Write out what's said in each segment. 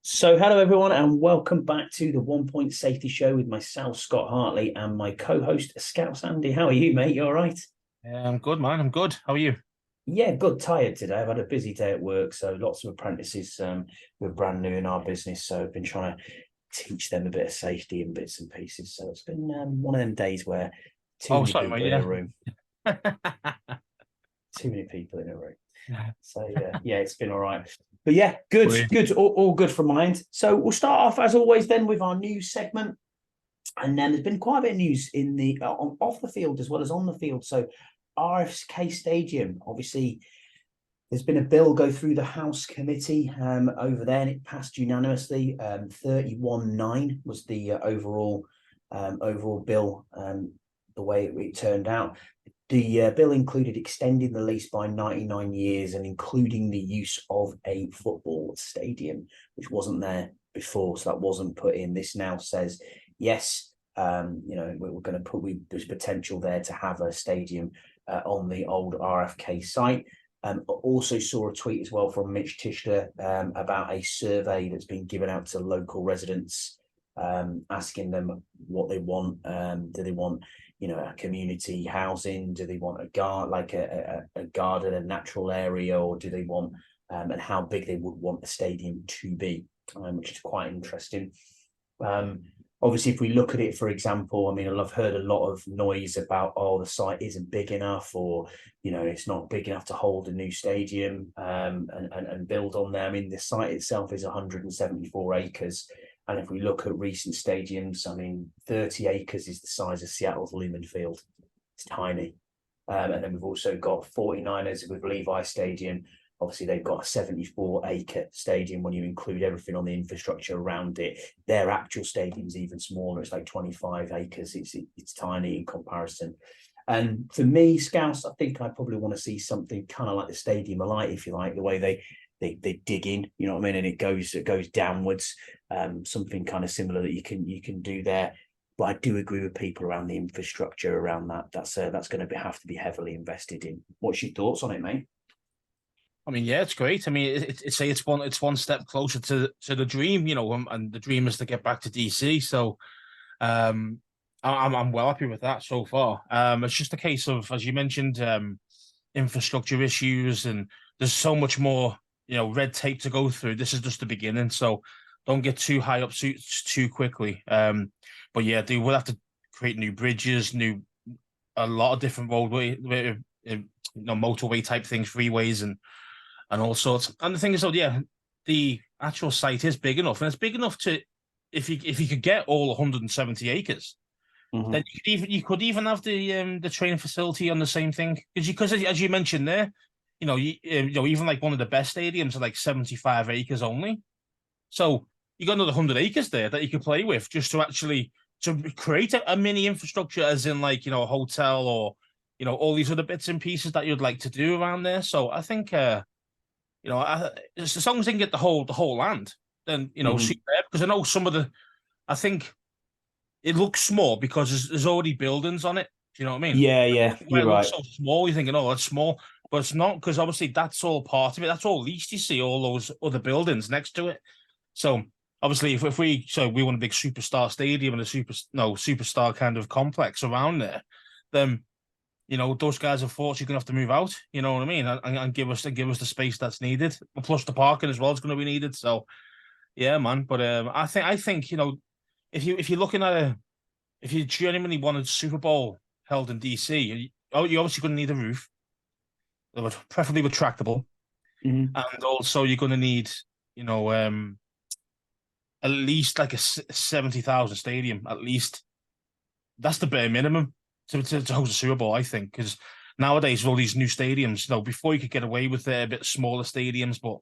So, hello everyone, and welcome back to the One Point Safety Show with myself, Scott Hartley, and my co-host, Scout Andy. How are you, mate? You all right? I'm good, man. I'm good. How are you? Yeah, good. Tired today. I've had a busy day at work, so lots of apprentices. We're brand new in our business, so I've been trying to teach them a bit of safety and bits and pieces. So it's been one of them days where too Oh, many sorry, people mate. in a Yeah. room, too many people in a room. So yeah, it's been all right. But yeah, good, Brilliant. good, all good from my end. So we'll start off as always then with our news segment. And then there's been quite a bit of news in the off the field as well as on the field. So RFK Stadium, obviously, there's been a bill go through the House committee over there, and it passed unanimously. 31-9 was the overall bill. The way it turned out, the bill included extending the lease by 99 years and including the use of a football stadium, which wasn't there before. So that wasn't put in. This now says yes, we're going to there's potential there to have a stadium on the old RFK site. Also saw a tweet as well from Mitch Tischler about a survey that's been given out to local residents, asking them what they want. Do they want, a community housing? Do they want a garden, a natural area, or do they want and how big they would want the stadium to be, which is quite interesting. Obviously, if we look at it, for example, I mean, I've heard a lot of noise about, the site isn't big enough, or, it's not big enough to hold a new stadium and build on there. I mean, the site itself is 174 acres. And if we look at recent stadiums, I mean, 30 acres is the size of Seattle's Lumen Field. It's tiny. And then we've also got 49ers with Levi Stadium. Obviously, they've got a 74-acre stadium when you include everything on the infrastructure around it. Their actual stadium's even smaller. It's like 25 acres. It's tiny in comparison. And for me, Scouts, I think I probably want to see something kind of like the Stadium of Light, if you like, the way they dig in, you know what I mean, and it goes downwards. Something kind of similar that you can do there. But I do agree with people around the infrastructure around that. That's going to have to be heavily invested in. What's your thoughts on it, mate? I mean, yeah, it's great. I mean, it's one step closer to the dream, and the dream is to get back to DC. So, I'm well happy with that so far. It's just a case of, as you mentioned, infrastructure issues, and there's so much more, red tape to go through. This is just the beginning, so don't get too high up too quickly. But yeah, they will have to create new bridges, a lot of different roadway, motorway type things, freeways, and all sorts. And the thing is, though, yeah, the actual site is big enough, and it's big enough to, if you could get all 170 acres, then Mm-hmm. you could even have the training facility on the same thing, because as you mentioned there, even like one of the best stadiums are like 75 acres only. So you got another 100 acres there that you could play with, just to create a mini infrastructure, as in like a hotel, or all these other bits and pieces that you'd like to do around there. So I think as long as they can get the whole land, then Mm-hmm. see there, because I know I think it looks small because there's already buildings on it. Do you know what I mean? Yeah, yeah, Where you're it looks right. so small, you're thinking, oh, that's small, but it's not, because obviously that's all part of it. That's all leased. You see all those other buildings next to it. So obviously, if we want a big superstar stadium and a superstar kind of complex around there, then those guys are fortunately going to have to move out. You know what I mean, and give us the space that's needed. Plus, the parking as well is going to be needed. So yeah, man. But I think if you're looking at if you genuinely wanted Super Bowl held in DC, you're obviously going to need a roof, preferably retractable, Mm-hmm. and also you're going to need you know at least like a 70,000 stadium. At least that's the bare minimum to host a Super Bowl, I think, because nowadays with all these new stadiums, before you could get away with a bit smaller stadiums, but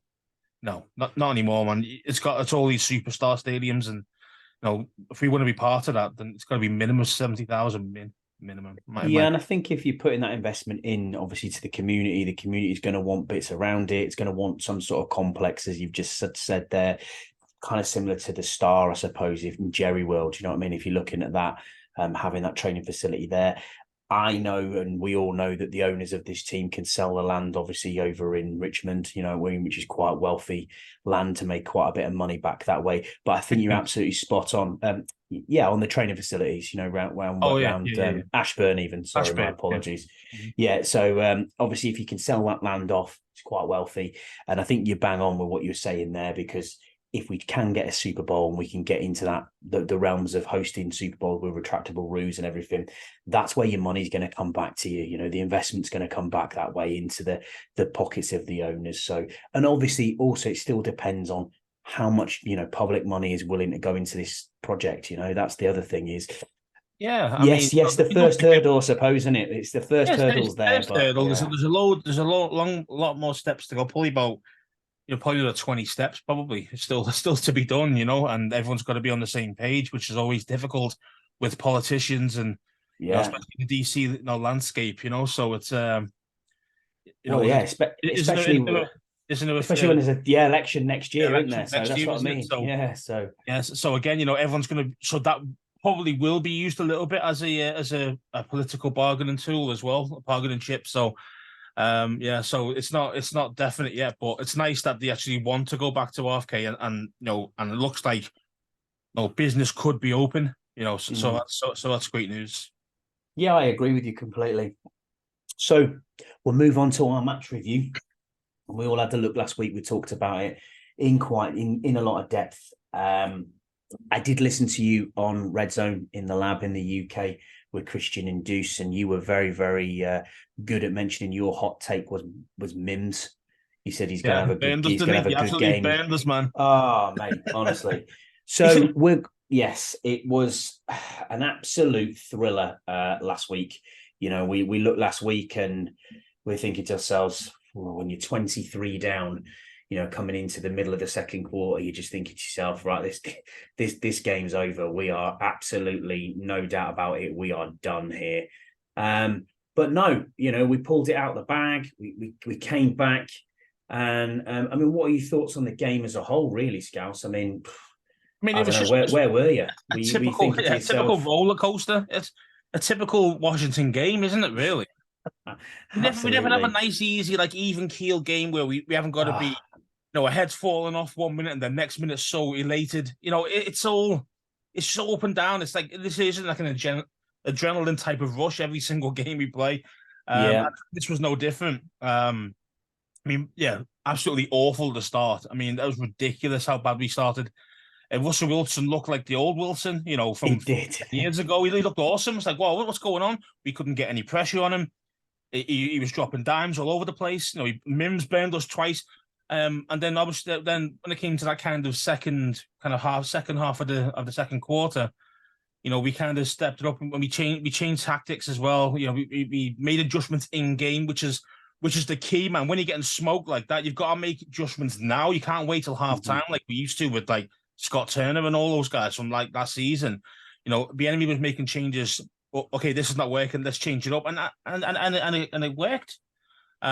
no, not anymore, man. It's all these superstar stadiums, and if we want to be part of that, then it's got to be minimum 70,000 minimum. Yeah, and I think if you're putting that investment in, obviously, to the community is going to want bits around it. It's going to want some sort of complex, as you've just said there, kind of similar to the Star, I suppose, if in Jerry World. You know what I mean? If you're looking at that, having that training facility there, I know, and we all know that the owners of this team can sell the land, obviously, over in Richmond, which is quite wealthy land, to make quite a bit of money back that way. But I think you're absolutely spot on. Yeah, on the training facilities, Oh yeah, round yeah, yeah. Ashburn, even. Sorry, my Ashburn, yeah. apologies. Mhm. Yeah, so obviously, if you can sell that land off, it's quite wealthy. And I think you bang on with what you're saying there, because if we can get a Super Bowl and we can get into the realms of hosting Super Bowl with retractable roofs and everything, that's where your money's going to come back to you. The investment's going to come back that way into the pockets of the owners. So, and obviously also it still depends on how much public money is willing to go into this project. That's the other thing is, Yeah, I mean, yes, the you don't first think hurdle, I suppose, isn't it? It's the first yes, hurdle's there, there's but hurdle. yeah, There's a lot more steps to go. Probably about probably about 20 steps. Probably it's still to be done. And everyone's got to be on the same page, which is always difficult with politicians and yeah. especially the DC landscape. So it's Well, yeah, especially isn't there especially when there's a election next year, isn't election there? So next that's year, what I isn't it? mean. So Yeah, so yes, so again, everyone's going to so that probably will be used a little bit as a political bargaining tool as well, a bargaining chip. So yeah, so it's not definite yet, but it's nice that they actually want to go back to RFK and it looks like business could be open, so that's great news. yeah, I agree with you completely. So we'll move on to our match review. We all had a look last week. We talked about it in a lot of depth. I did listen to you on Red Zone in the lab in the UK with Christian and Deuce, and you were very, very good at mentioning your hot take was Mims. You said he's Yeah, gonna have a good burned us, he's didn't gonna he? have a He good absolutely game. burned us, man. Oh, mate, honestly. He's So yes, it was an absolute thriller last week. We looked last week and we're thinking to ourselves, well, when you're 23 down, coming into the middle of the second quarter, you're just thinking to yourself, right, this game's over. We are absolutely no doubt about it. We are done here. But no, we pulled it out of the bag. We came back. And I mean, what are your thoughts on the game as a whole, really, Scouse? I it don't was know, just where were you? a Were you thinking to typical yourself, roller coaster. It's a typical Washington game, isn't it? Really, we never have a absolutely? nice, easy, like even keel game where we haven't got to be, Ah, a head's falling off 1 minute and the next minute so elated. It's so up and down. It's like this isn't like an adrenaline type of rush every single game we play. yeah, This was no different. Yeah, absolutely awful to start. That was ridiculous how bad we started. Russell Wilson looked like the old Wilson, from it did. 10 years ago. He looked awesome. It's like, wow, what's going on? We couldn't get any pressure on him. He was dropping dimes all over the place. Mims burned us twice. And then obviously, then when it came to that kind of second half of the second quarter, we kind of stepped it up and we changed tactics as well. We made adjustments in game, which is the key, man. When you're getting smoked like that, you've got to make adjustments now. You can't wait till half time like we used to with like Scott Turner and all those guys from like last season. The enemy was making changes. Okay, this is not working. Let's change it up, and it worked. We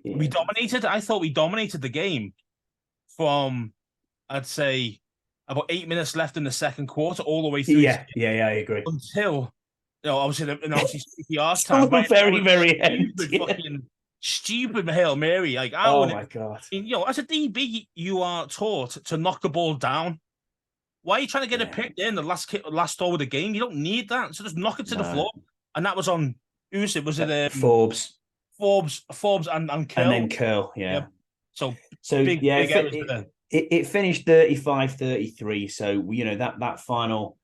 Yeah, dominated. I thought we dominated the game from, I'd say, about 8 minutes left in the second quarter, all the way through yeah, I agree. until obviously CPR's Till time. the Right now, very, a very end. stupid Yeah. fucking stupid Hail Mary. Like I Oh wouldn't. my God. As a DB, you are taught to knock the ball down. Why are you trying to get a Yeah. pick there in the last over the game? You don't need that. So just knock it to the No. floor. And that was on, who was it? Was it Forbes Forbes and and Curl? then Curl. Yep. Yeah. So So big yeah, big errors there. it finished 35-33. So that final,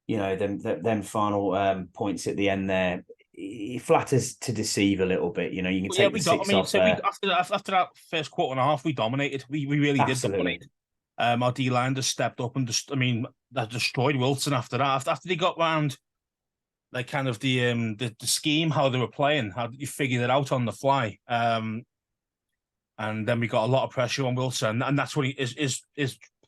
them final points at the end there, it flatters to deceive a little bit. You can But yeah, take the we got. six off So we there. after that first quarter and a half, we dominated. We really did Absolutely. dominate. Our D line just stepped up and that destroyed Wilson after that. After they got round, like kind of the scheme, how they were playing, how you figured it out on the fly. And then we got a lot of pressure on Wilson, and that's when his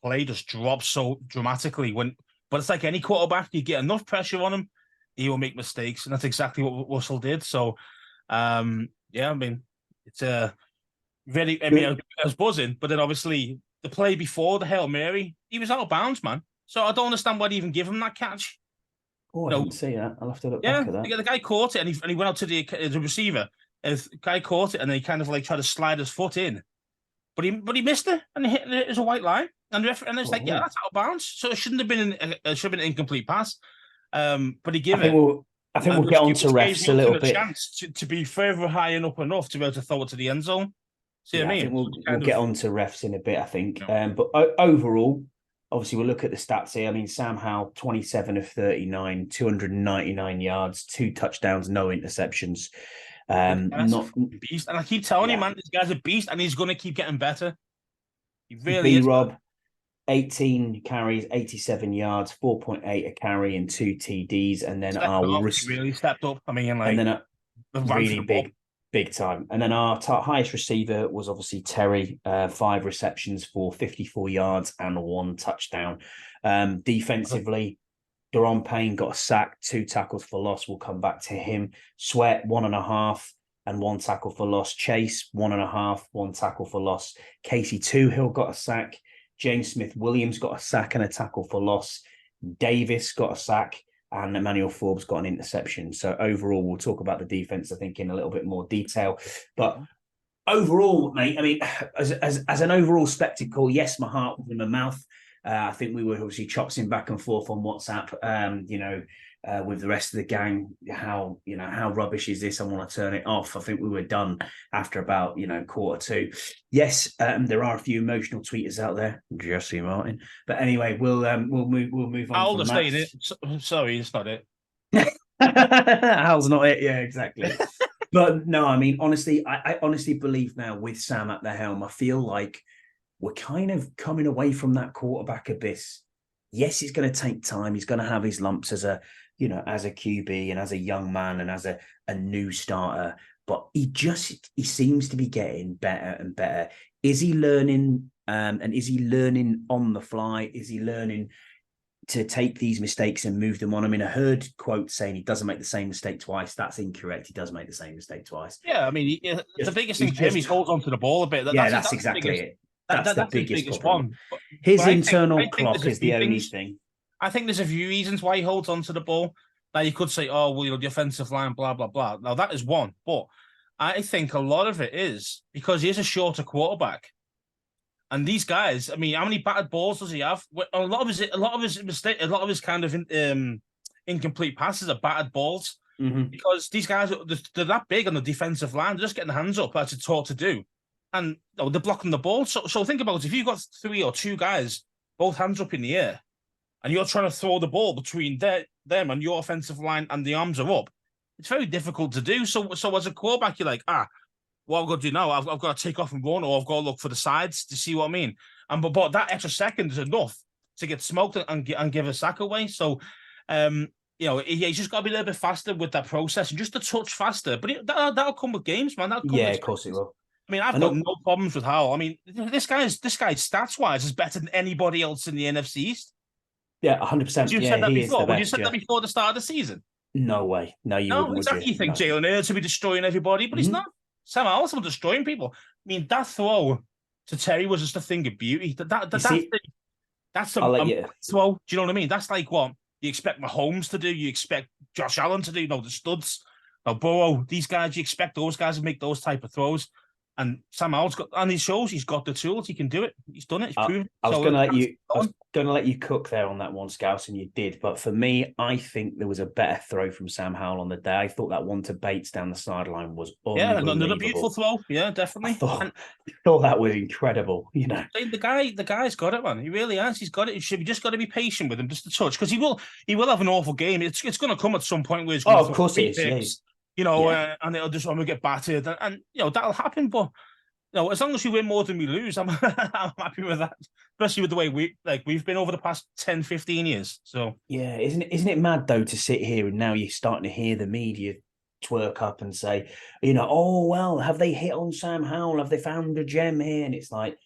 play just drops so dramatically. But it's like any quarterback, you get enough pressure on him, he will make mistakes, and that's exactly what Russell did. So, yeah, it's a very. I was buzzing, but then obviously the play before the Hail Mary, he was out of bounds, man. So I don't understand why they even give him that catch. Oh, I You know, didn't see that. I'll have to look yeah, back at that. the guy caught it and he went out to the receiver. And the guy caught it and he kind of like tried to slide his foot in, but he missed it and it was a white line. And it's like, yeah, Oh. that's out of bounds. So it shouldn't have been it should have been an incomplete pass. But he I gave think it, we'll I think we'll get on to which gave refs a Wilson little a bit. chance to be further high and up enough to be able to throw it to the end zone. See what Yeah, I I mean? think So we'll kind get of, on to refs in a bit, I think. you But overall, obviously we'll look at the stats here. I mean, Sam Howell, 27 of 39, 299 yards, 2 touchdowns, no interceptions. that's a Not fucking beast. And I keep telling you, Yeah. man, this guy's a beast and he's gonna keep getting better. He really B is, man. Rob, 18 carries, 87 yards, 4.8 a carry, and 2 TDs. And then Stepping our up, he really stepped up. I mean, and like then a ran for really the ball. big time. And then our highest receiver was obviously Terry, 5 receptions for 54 yards and 1 touchdown. Defensively, Daron Payne got a sack, 2 tackles for loss. We'll come back to him. Sweat, 1.5 and 1 tackle for loss. Chase, 1.5, 1 tackle for loss. Casey Toohill got a sack. James Smith-Williams got a sack and a tackle for loss. Davis got a sack and Emmanuel Forbes got an interception. So overall, we'll talk about the defense, I think, in a little bit more detail. But overall, mate, I mean, as an overall spectacle, yes, my heart was in my mouth. I think we were obviously chopping back and forth on WhatsApp, with the rest of the gang. How rubbish is this? I want to turn it off. I think we were done after about quarter 2. Yes, there are a few emotional tweeters out there, Jesse Martin. But anyway, we'll move on I'll from just that. say it. Sorry, it's not it. Hal's not it. Yeah, exactly. But no, I mean, honestly, I honestly believe now with Sam at the helm, I feel like we're kind of coming away from that quarterback abyss. Yes, it's going to take time. He's going to have his lumps as a QB and as a young man and as a new starter. But he seems to be getting better and better. Is he learning? And is he learning on the fly? Is he learning to take these mistakes and move them on? I mean, I heard quotes saying he doesn't make the same mistake twice. That's incorrect. He does make the same mistake twice. Yeah, I mean, the biggest thing for him, he holds onto the ball a bit. That's exactly it. That's the That's his biggest biggest problem. one. His But internal I think clock there's a is the few only things. thing. I think there's a few reasons why he holds on to the ball. Now you could say, oh, well, the offensive line, blah, blah, blah. Now that is one. But I think a lot of it is because he is a shorter quarterback. And these guys, I mean, how many batted balls does he have? A lot of his kind of incomplete passes are batted balls. Mm-hmm. Because these guys, they're that big on the defensive line. They're just getting the hands up as it's taught to do. And they're blocking the ball. So think about it. If you've got 3 or 2 guys, both hands up in the air, and you're trying to throw the ball between them and your offensive line and the arms are up, it's very difficult to do. So as a quarterback, you're like, what I've got to do now, I've got to take off and run, or I've got to look for the sides to see what I mean. And but that extra second is enough to get smoked and give a sack away. So, he's just got to be a little bit faster with that process and just a touch faster. But that'll come with games, man. That'll come with Of course it will. I mean, I've got no problems with Howell. I mean, this guy's stats wise is better than anybody else in the NFC East. 100%. You said that before. Would you said that before the start of the season? No way. No, you wouldn't. Exactly. Would you? You think Jalen Hurts will be destroying everybody, but he's not. Sam Howell's destroying people. I mean, that throw to Terry was just a thing of beauty. That's a throw. Do you know what I mean? That's like what you expect Mahomes to do. You expect Josh Allen to do. The studs. Burrow. These guys. You expect those guys to make those type of throws. And Sam Howell's he shows he's got the tools. He can do it. He's done it. He's proven. I was going to let you cook there on that one, Scouse, and you did. But for me, I think there was a better throw from Sam Howell on the day. I thought that one to Bates down the sideline was unbelievable. Yeah, another beautiful throw. Yeah, definitely. I thought that was incredible. The guy's got it, man. He really has. He's got it. You just got to be patient with him, just a touch, because he will have an awful game. It's going to come at some point where he's going to of course it is. And it'll just get battered, and that'll happen. But as long as we win more than we lose, I'm happy with that. Especially with the way we've been over the past 10, 15 years. So yeah, isn't it mad though to sit here and now you're starting to hear the media twerk up and say, oh well, have they hit on Sam Howell? Have they found a gem here? And it's like,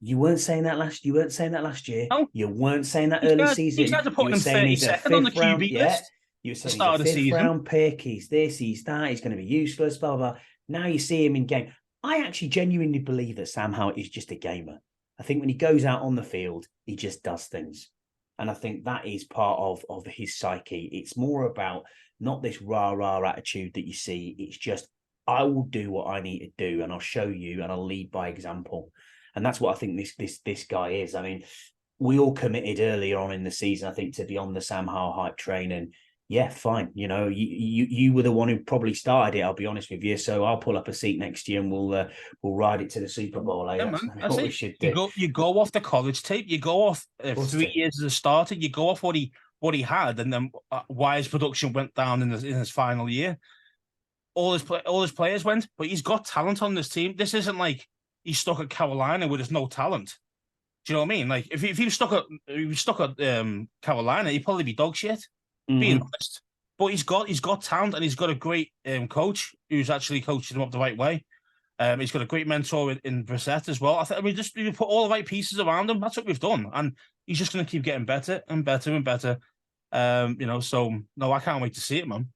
you weren't saying that last year. No. You weren't saying that early season. These guys are putting him 32nd on the QB list. You were saying he's a 5th round pick. He's this, he's that. He's going to be useless, blah, blah. Now you see him in game. I actually genuinely believe that Sam Howell is just a gamer. I think when he goes out on the field, he just does things. And I think that is part of his psyche. It's more about not this rah-rah attitude that you see. It's just, I will do what I need to do, and I'll show you, and I'll lead by example. And that's what I think this guy is. I mean, we all committed earlier on in the season, I think, to be on the Sam Howell hype train. And yeah, fine. You were the one who probably started it, I'll be honest with you. So I'll pull up a seat next year and we'll ride it to the Super Bowl. Yeah, That's man. what we should do. You go off the college tape. You go off 3 years as a starter. You go off what he had, and then why his production went down in his final year. All his players went, but he's got talent on this team. This isn't like he's stuck at Carolina where there's no talent. Do you know what I mean? Like if he was stuck at Carolina, he'd probably be dog shit. Being honest, but he's got talent, and he's got a great coach who's actually coaching him up the right way. He's got a great mentor in Brissett as well. We put all the right pieces around him. That's what we've done, and he's just going to keep getting better and better and better. So no, I can't wait to see it, man.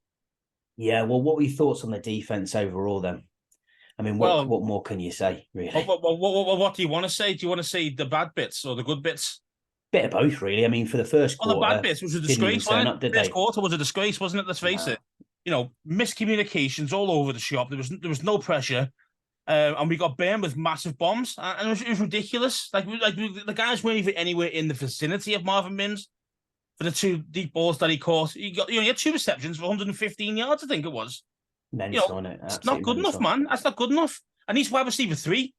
Yeah, well, what were your thoughts on the defense overall then? I mean, what more can you say, really? What do you want to say? Do you want to say the bad bits or the good bits? Bit of both, really. I mean, for the first quarter, the bad bits was a disgrace. First quarter was a disgrace, wasn't it? Let's face it. Miscommunications all over the shop. There was no pressure, and we got burned with massive bombs, and it was ridiculous. Like the guys weren't even anywhere in the vicinity of Marvin Mims for the 2 deep balls that he caught. He had 2 receptions for 115 yards, I think it was. Mental, it? It's not good enough, man. That's not good enough. And he's wide receiver 3.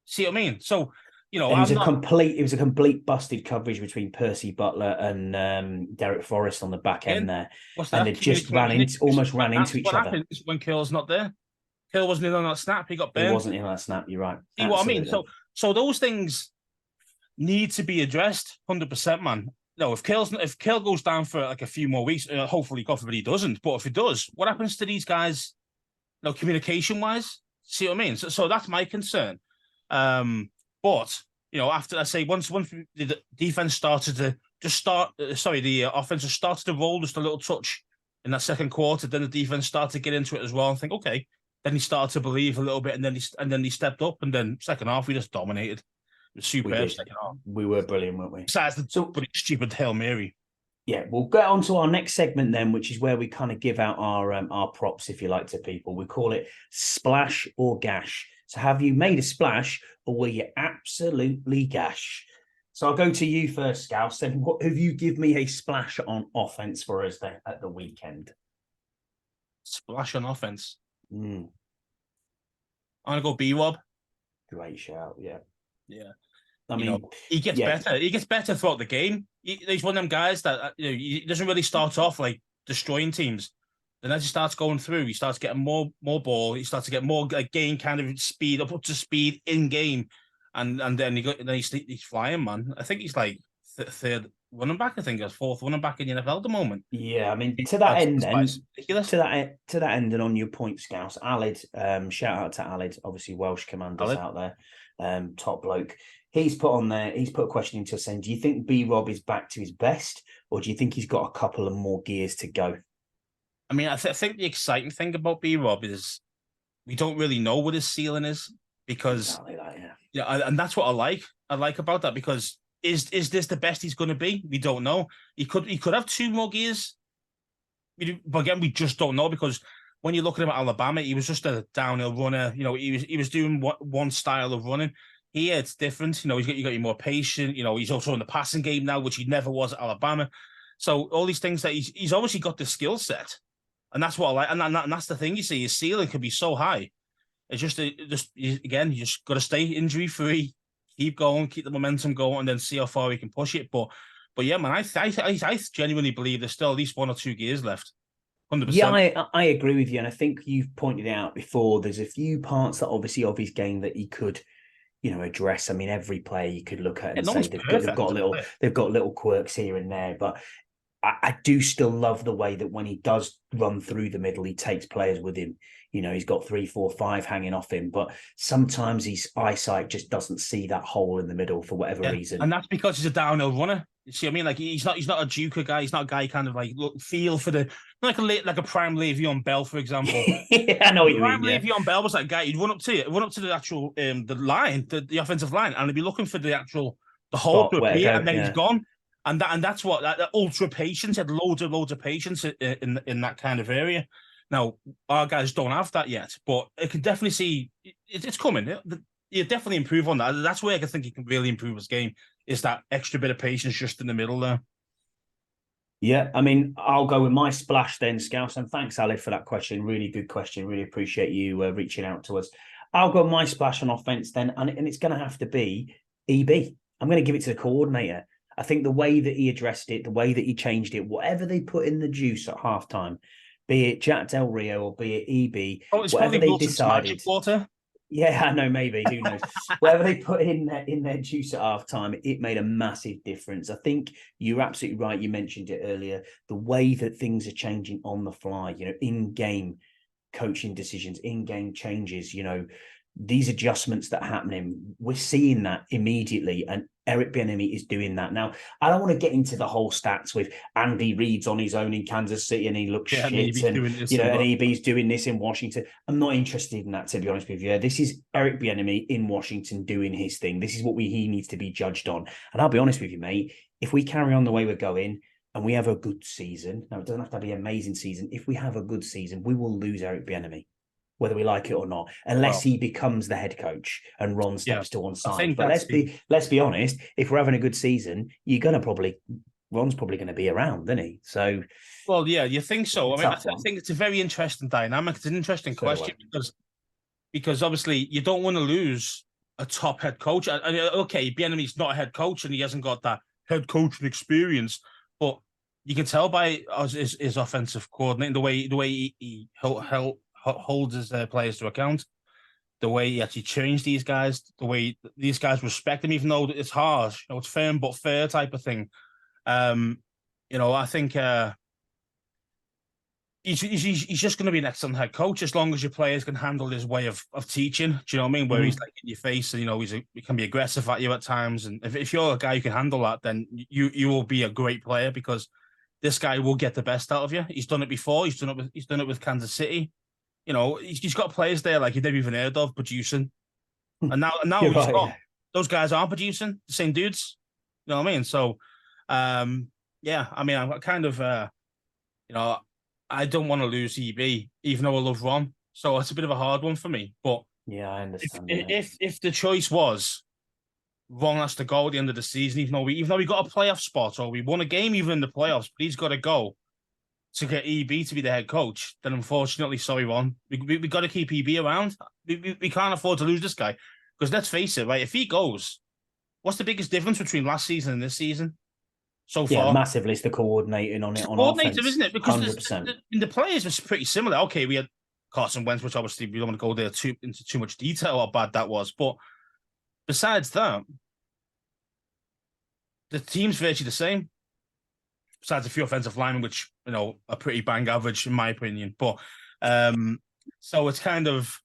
See what I mean? So, it was a complete busted coverage between Percy Butler and Derek Forrest on the back end there. And they just almost ran into each other. What happens when Curl's not there? Curl wasn't in on that snap. He got burned. He wasn't in on that snap. You're right. See what I mean? So those things need to be addressed 100%, man. No, if Curl goes down for like a few more weeks, hopefully, God forbid he doesn't. But if he does, what happens to these guys? Communication wise, see what I mean? So that's my concern. But after I say once the defense started to the offense started to roll just a little touch in that second quarter, then the defense started to get into it as well and think, okay. Then he started to believe a little bit, and then he stepped up, and then second half we just dominated. It was superb second half. We were brilliant, weren't we? Besides the stupid Hail Mary. Yeah, we'll get on to our next segment then, which is where we kind of give out our props, if you like, to people. We call it Splash or Gash. So have you made a splash, or were you absolutely gash? So I'll go to you first, Scouse. Then what have you give me a splash on offense for us then at the weekend? Splash on offense. I'm gonna go B-Rob. Great shout, yeah. Yeah. I mean, he gets better. He gets better throughout the game. He's one of them guys that he doesn't really start off like destroying teams. Then as he starts going through, he starts getting more ball. He starts to get more gain kind of speed up to speed in game, and then he's flying, man. I think he's like third running back. I think he's 4th running back in the NFL at the moment. Yeah, I mean to that end, and on your point, Scouse, Alid, shout out to Alid, obviously Welsh commanders out there, top bloke. He's put a question into us saying, do you think B-Rob is back to his best, or do you think he's got a couple of more gears to go? I mean, I think the exciting thing about B-Rob is we don't really know what his ceiling is, because exactly that, and that's what I like about that, because is this the best he's going to be? We don't know. He could have 2 more gears, but again, we just don't know, because when you look at him at Alabama, he was just a downhill runner. He was doing one style of running. Here it's different. You got you more patient. He's also in the passing game now, which he never was at Alabama. So all these things that he's obviously got the skill set, and that's what I like. And that's the thing. You see, his ceiling can be so high. It's just again, you just got to stay injury free, keep going, keep the momentum going, and then see how far he can push it. But yeah, man, I genuinely believe there's still at least 1 or 2 gears left. 100%. Yeah, I agree with you, and I think you've pointed out before. There's a few parts that obviously of his game that he could, address. I mean, every player you could look at and say they've got little quirks here and there, but I do still love the way that when he does run through the middle, he takes players with him. He's got 3, 4, 5 hanging off him, but sometimes his eyesight just doesn't see that hole in the middle for whatever reason. And that's because he's a downhill runner. You see what I mean? Like he's not a Juker guy. He's not a guy kind of like feel for the like a prime Le'Veon Bell, for example. Yeah, I know what you mean. Prime Le'Veon Bell was that guy. He'd run up to the actual the line, the offensive line, and he'd be looking for the hole to appear, and then he's gone. And that's what that ultra patience, had loads of patience in that kind of area. Now our guys don't have that yet, but I can definitely see it's coming. You definitely improve on that. That's where I think he can really improve his game, is that extra bit of patience just in the middle there. Yeah, I mean, I'll go with my splash then, Scouse. And thanks, Ali, for that question. Really good question. Really appreciate you reaching out to us. I'll go my splash on offense then, and it's going to have to be EB. I'm going to give it to the coordinator. I think the way that he addressed it, the way that he changed it, whatever they put in the juice at halftime, be it Jack Del Rio or be it EB, Oh, it's whatever probably they Wilson's magic decided. water. Yeah, I know, maybe. Who knows? Whatever they put in their juice at halftime, it made a massive difference. I think you're absolutely right. You mentioned it earlier. The way that things are changing on the fly, in-game coaching decisions, in-game changes, these adjustments that are happening, we're seeing that immediately. And Eric Bieniemy is doing that. Now, I don't want to get into the whole stats with Andy Reid's on his own in Kansas City and he looks shit. And EB's doing this in Washington. I'm not interested in that, to be honest with you. This is Eric Bieniemy in Washington doing his thing. This is what he needs to be judged on. And I'll be honest with you, mate, if we carry on the way we're going and we have a good season, now it doesn't have to be an amazing season. If we have a good season, we will lose Eric Bieniemy, whether we like it or not, unless he becomes the head coach and Ron steps to one side. But let's be honest, if we're having a good season, Ron's probably going to be around, isn't he? So, well, yeah, you think so? I mean, I think it's a very interesting dynamic. It's an interesting question because obviously you don't want to lose a top head coach. Okay, Bieniemy's not a head coach and he hasn't got that head coaching experience, but you can tell by his offensive coordinating, the way he holds his players to account, the way he actually changed these guys, the way these guys respect him, even though it's harsh, it's firm but fair type of thing. I think he's just going to be an excellent head coach as long as your players can handle his way of teaching. Do you know what I mean? Where he's like in your face and he can be aggressive at you at times. And if you're a guy who can handle that, then you will be a great player because this guy will get the best out of you. He's done it before. He's done it with Kansas City. He's got players there like you've never even heard of producing, and now those guys aren't producing, the same dudes. You know what I mean? So, yeah, I mean, I'm kind of, I don't want to lose EB, even though I love Ron. So it's a bit of a hard one for me. But yeah, I understand. If the choice was Ron has to go at the end of the season, even though we got a playoff spot or we won a game even in the playoffs, but he's got to go to get EB to be the head coach, then unfortunately, sorry, Ron, we got to keep EB around. We can't afford to lose this guy because let's face it, right? If he goes, what's the biggest difference between last season and this season so far? Yeah, massively. It's the coordinating on it. On coordinator, offense, isn't it? Because 100%. The players was pretty similar. Okay, we had Carson Wentz, which obviously we don't want to go there into too much detail how bad that was, but besides that, the team's virtually the same. Besides a few offensive linemen, which are pretty bang average in my opinion. But so it's kind of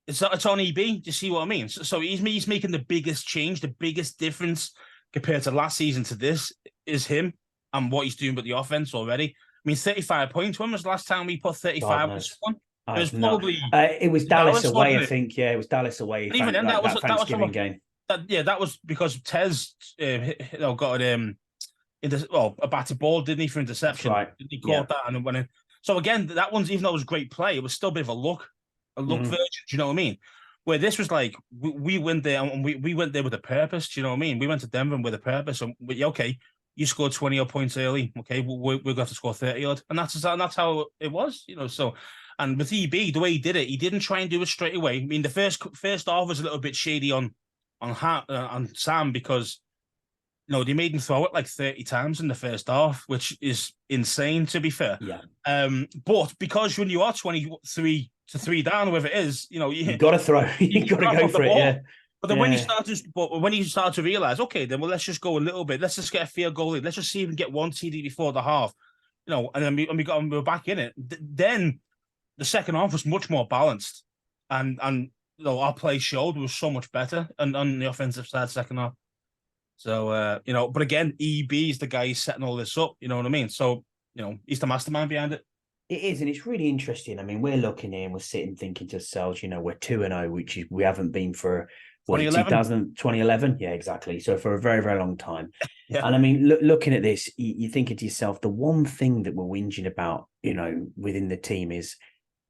it's on EB. Do you see what I mean? So he's making the biggest change, the biggest difference compared to last season to this is him and what he's doing with the offense already. I mean, 35 points. When was the last time we put 35 on someone? It was probably it was Dallas away, I think. Yeah, it was Dallas away. And even then, that was Thanksgiving game. That was because Tez got a batted ball, didn't he, for interception? Right. He caught that and then went in. So again, that one's, even though it was a great play, it was still a bit of a look version. Do you know what I mean? Where this was like we went there and we went there with a purpose. Do you know what I mean? We went to Denver with a purpose. And okay, you scored 20 odd points early. Okay, we're going to have to score 30 odd, and that's how it was. So. And with EB, the way he did it, he didn't try and do it straight away. I mean, the first half was a little bit shady on Sam because they made him throw it like 30 times in the first half, which is insane, to be fair. Yeah. But because when you are 23 to 3 down, whoever it is, you've got to throw. You've got to go for it. Yeah. But then when you start to realize, okay, then let's just go a little bit. Let's just get a field goal in. Let's just see if we can get one TD before the half. And then we're back in it. Then the second half was much more balanced, and our play showed was so much better and on the offensive side second half. So but again, EB is the guy who's setting all this up. You know what I mean? So he's the mastermind behind it. It is, and it's really interesting. I mean, we're looking here and we're sitting thinking to ourselves, we're 2-0, which we haven't been for Was it 2011. 2011? Yeah, exactly. So for a very, very long time. Yeah. And I mean, looking at this, you thinking to yourself, the one thing that we're whinging about, within the team is,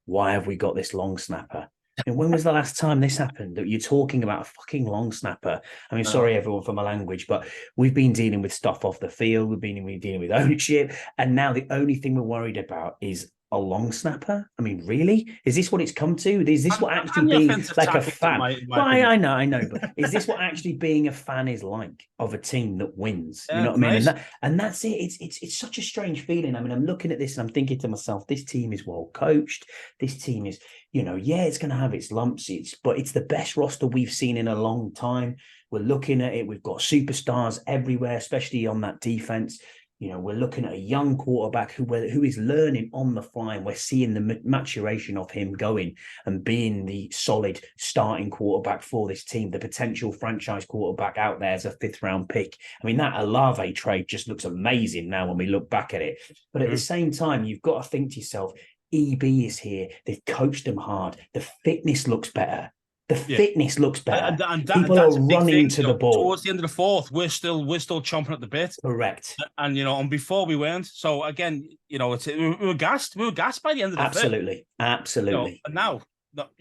why have we got this long snapper? And when was the last time this happened? That you're talking about a fucking long snapper? I mean, sorry everyone for my language, but we've been dealing with stuff off the field. We've been dealing with ownership, and now the only thing we're worried about is a long snapper. I mean, really? Is this what it's come to? Is this what actually And the being offensive like a tactics, in fan? my Well, opinion. I know, but is this what actually being a fan is like of a team that wins? You Yeah, know what I mean? nice. And that's it. It's such a strange feeling. I mean, I'm looking at this and I'm thinking to myself, this team is well coached. This team is, yeah, it's going to have its lumps, but it's the best roster we've seen in a long time. We're looking at it. We've got superstars everywhere, especially on that defense. We're looking at a young quarterback who is learning on the fly, and we're seeing the maturation of him going and being the solid starting quarterback for this team, the potential franchise quarterback out there as a 5th-round pick. I mean, that Olave trade just looks amazing now when we look back at it. But at the same time, you've got to think to yourself, EB is here. They've coached them hard. The fitness looks better. The fitness looks better. People are running to the ball. Towards the end of the fourth, we're still chomping at the bit. Correct. And and before we weren't. So again, we were gassed. We were gassed by the end of the Absolutely. Absolutely. And now,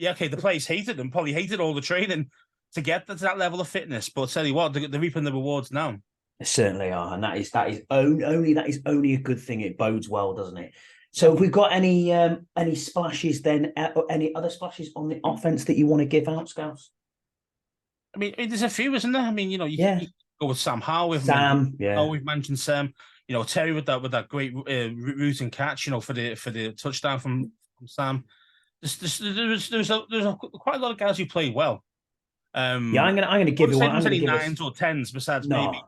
okay, the players hated them. Probably hated all the training to get to that level of fitness. But tell you what, they're reaping the rewards now. They certainly are, and that is only a good thing. It bodes well, doesn't it? So, have we got any splashes then? Any other splashes on the offense that you want to give out, Scouse? I mean, there's a few, isn't there? I mean, you can go with Sam Howell. We've mentioned Sam. Terry with that great route and catch. For the touchdown from Sam. There's quite a lot of guys who play well. I'm gonna give you one. I'm gonna give nines or tens besides maybe. I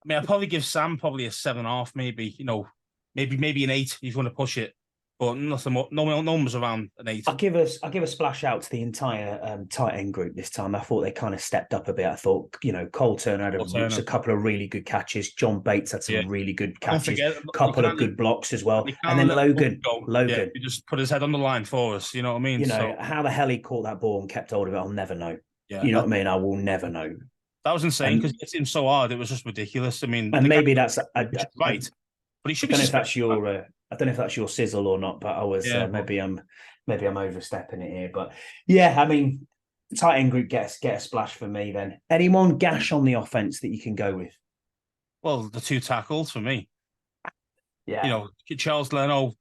mean, I'd probably give Sam probably a 7.5, maybe. Maybe an 8 if you want to push it, but nothing more. No one was around an 8. I'll give a splash out to the entire tight end group this time. I thought they kind of stepped up a bit. I thought Cole Turner had a couple of really good catches. John Bates had some really good catches. A couple of good blocks as well. And then Logan, he just put his head on the line for us. You know what I mean? How the hell he caught that ball and kept hold of it, I'll never know. Yeah, you know what I mean? I will never know. That was insane because it seemed so hard. It was just ridiculous. I mean, and maybe that's right. But he should be. I don't know if that's your sizzle or not, but I was maybe I'm overstepping it here. But yeah, I mean, tight end group get a splash for me. Then anyone gash on the offense that you can go with? Well, the 2 tackles for me. Yeah, Charles Leno.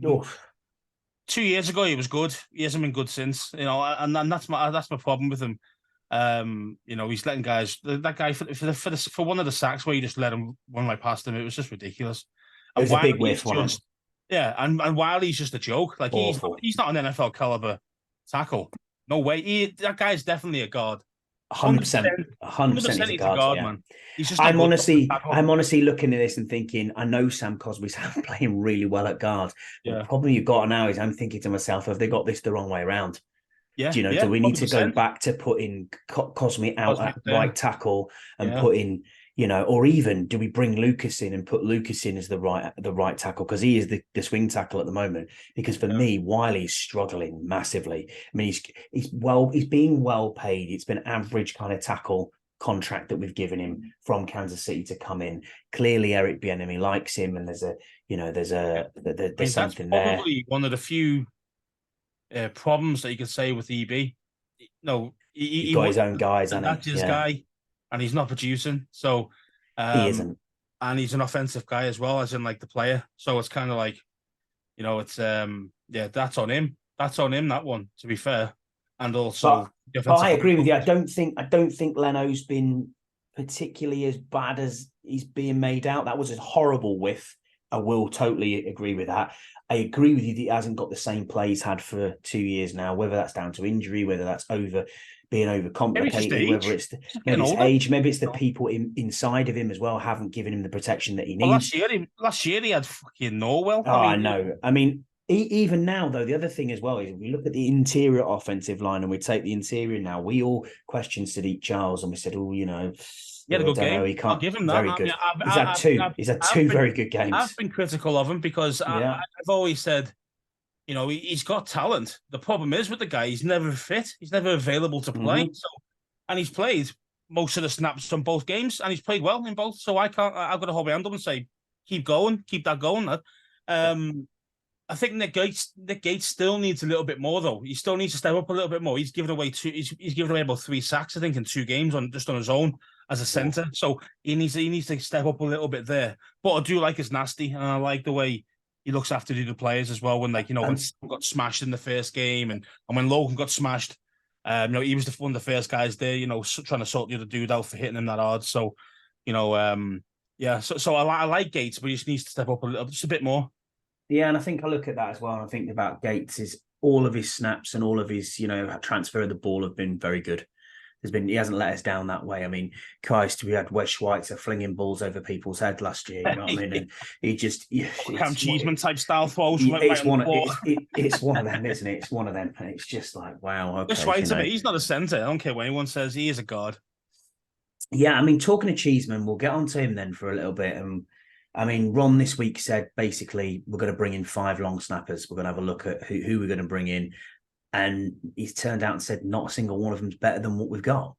2 years ago, he was good. He hasn't been good since. And that's my problem with him. He's letting guys. That guy for one of the sacks where you just let him run right past him. It was just ridiculous. It was a big whiff, and Wiley's just a joke. Like he's not an NFL caliber tackle. No way. That guy's definitely a guard. 100%. 100% he's a guard, man. He's just. I'm honestly looking at this and thinking, I know Sam Cosby's playing really well at guard. The problem you've got now is I'm thinking to myself, have they got this the wrong way around? Yeah. Do we need 100%. To go back to putting Cosme out at right tackle and put in, or even do we bring Lucas in and put Lucas in as the right tackle because he is the swing tackle at the moment? Because for me, Wiley's struggling massively. I mean, he's being well paid. It's been average kind of tackle contract that we've given him from Kansas City to come in. Clearly, Eric Bieniemy likes him, and there's something there. Probably one of the few problems that you could say with EB. He's got his own guys, and that's his guy, and he's not producing. So he isn't, and he's an offensive guy as well, as in like the player. So it's kind of like, it's that's on him. That's on him. That one, to be fair, and also. But I agree with you. I don't think Leno's been particularly as bad as he's being made out. That was a horrible whiff. I will totally agree with that. I agree with you that he hasn't got the same play he's had for 2 years now, whether that's down to injury, whether that's being overcomplicated, whether it's age, maybe it's the people inside of him as well haven't given him the protection that he needs. Last year he had fucking Norwell. I know. I mean, even now, though, the other thing as well is if we look at the interior offensive line and we take the interior now, we all questioned Sadiq Charles and we said, he had a good game. He can't. I'll give him that. Very good. He's had two very good games. I've been critical of him because I've always said, he's got talent. The problem is with the guy, he's never fit. He's never available to play. So and he's played most of the snaps from both games, and he's played well in both. So I've got to hold my hand up and say, keep going, keep that going, lad. I think Nick Gates still needs a little bit more though. He still needs to step up a little bit more. He's given away he's given away about 3 sacks, I think, in 2 games on his own as a centre. So he needs to step up a little bit there. But I do like his nasty, and I like the way he looks after the other players as well. When when Sam got smashed in the first game, and when Logan got smashed, he was one of the first guys there, trying to sort the other dude out for hitting him that hard. So, yeah. So I like Gates, but he just needs to step up just a bit more. Yeah, and I think I look at that as well. And I think about Gates is all of his snaps and all of his, transfer of the ball have been very good. He hasn't let us down that way. I mean, Christ, we had Wes Schweitzer flinging balls over people's head last year. You know what I mean? And he just Cam Cheeseman type style throws. It's one of them, isn't it? It's one of them, and it's just like, wow. Okay, Schweitzer, he's not a centre. I don't care what anyone says. He is a god. Yeah, I mean, talking to Cheeseman, we'll get on to him then for a little bit. I mean, Ron this week said basically we're going to bring in 5 long snappers. We're going to have a look at who we're going to bring in. And he's turned out and said not a single one of them is better than what we've got.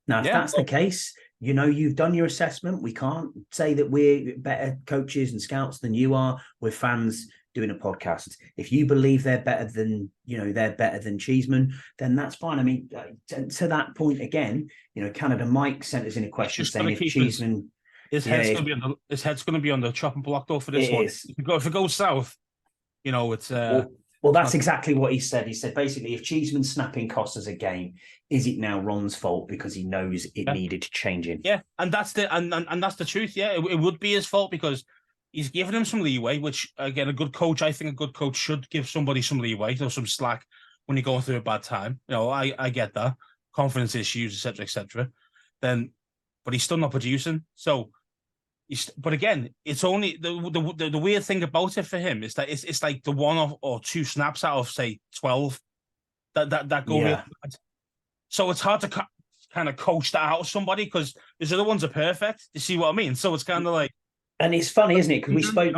Now, if that's the case, you've done your assessment. We can't say that we're better coaches and scouts than you are. We're fans doing a podcast. If you believe they're better than Cheeseman, then that's fine. I mean, to that point again, Canada Mike sent us in a question saying if Cheeseman... His head's going to be on the chopping block though for this one. If it goes south, it's well, that's exactly what he said. He said basically, if Cheeseman's snapping cost us a game, is it now Ron's fault because he knows it needed changing? Yeah, and that's the truth. Yeah, it would be his fault because he's given him some leeway. Which again, I think a good coach should give somebody some leeway or some slack when you're going through a bad time. I get that, confidence issues, etc., etc. But he's still not producing. So, but again, it's only the weird thing about it for him is that it's like the 1 or 2 snaps out of say 12 that go really bad. So it's hard to kind of coach that out of somebody because his other ones are perfect. You see what I mean? So it's kind of like, and it's funny, isn't it? Because we spoke.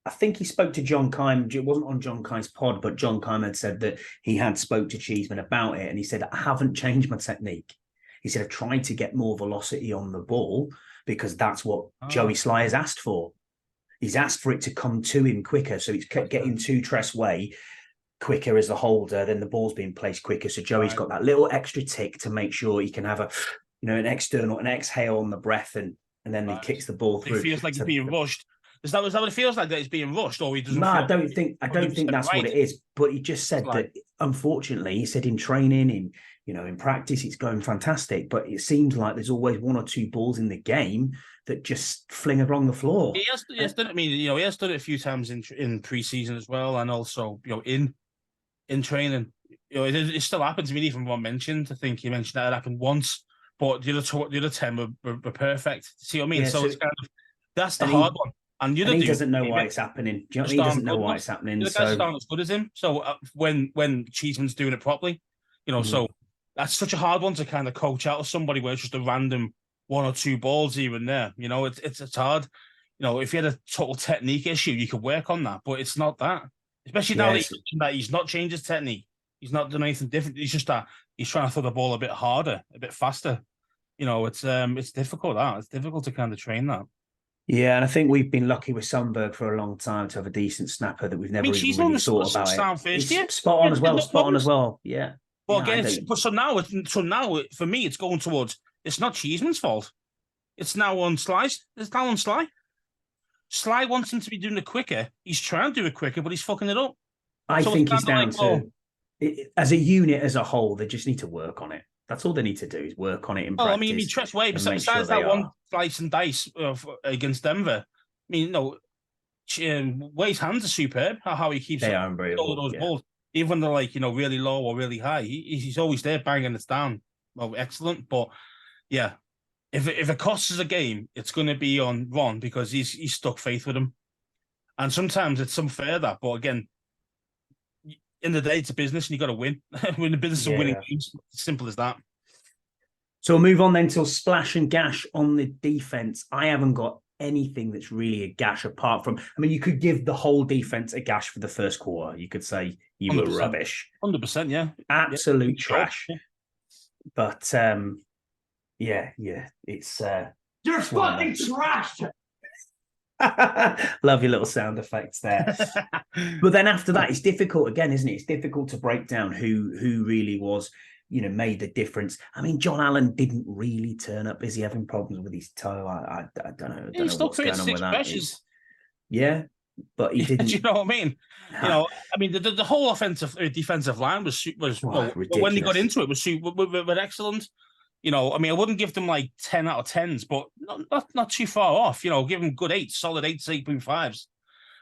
I think he spoke to John Kime. It wasn't on John Kime's pod, but John Kime had said that he had spoke to Cheeseman about it, and he said, "I haven't changed my technique." He said, I've tried to get more velocity on the ball because that's what Joey Sly has asked for. He's asked for it to come to him quicker. So he's getting to Tress Way quicker as a holder, then the ball's being placed quicker. So Joey's got that little extra tick to make sure he can have an exhale on the breath and then he kicks the ball through. It feels like he's being rushed. Is that what it feels like, that he's being rushed, or he doesn't? No, I don't think that's what it is. But he just said that, unfortunately, he said in training, in practice, it's going fantastic. But it seems like there's always 1 or 2 balls in the game that just fling along the floor. He has done it. I mean, he has done it a few times in preseason as well, and also in training. It still happens. I mean, even one mentioned. I think he mentioned that it happened once, but the other 10 were perfect. See what I mean? Yeah, so it's kind of that's the hard one. And he doesn't know why it's happening. Do you know what I mean? He doesn't know why it's happening. The guys aren't as good as him. So when Cheeseman's doing it properly, so that's such a hard one to kind of coach out of somebody where it's just a random 1 or 2 balls here and there. It's hard. If you had a total technique issue, you could work on that, but it's not that. Especially now that he's not changed his technique. He's not done anything different. It's just that he's trying to throw the ball a bit harder, a bit faster. It's difficult. It's difficult to kind of train that. Yeah, and I think we've been lucky with Sundberg for a long time to have a decent snapper that we've never even really thought about it. Spot on as well. Yeah. Well, again, so now for me, it's going towards. It's not Cheeseman's fault. It's now on Sly's. It's now on Sly. Sly wants him to be doing it quicker. He's trying to do it quicker, but he's fucking it up. I think it's down to as a unit as a whole. They just need to work on it. That's all they need to do is work on it in practice. I mean, Tress Way, besides that one slice and dice against Denver, I mean, Way's hands are superb. How he keeps all those balls, even when they're like really low or really high, he's always there banging it down. Well, excellent. But yeah, if it costs us a game, it's going to be on Ron because he's stuck faith with him, and sometimes it's unfair that. But again, in the day, it's a business and you got to win. We're in the business of winning games. Simple as that. So we'll move on then to splash and gash on the defense. I haven't got anything that's really a gash apart from, I mean, you could give the whole defense a gash for the first quarter. You could say you were rubbish. 100%, yeah. Absolute trash. But yeah, it's You're it's one of fucking trash. love your little sound effects there. But then after that, it's difficult again, isn't it? It's difficult to break down who really was, made the difference. I mean, John Allen didn't really turn up. Is he having problems with his toe? I don't know. I don't He know still what's going creates on with six that. pressures. Yeah, but he Do didn't. you know what I mean? I mean, the whole offensive defensive line was when they got ridiculous. into it was excellent. I mean, I wouldn't give them like 10 out of 10s, but not too far off. Give them good 8s, solid 8s, 8.5s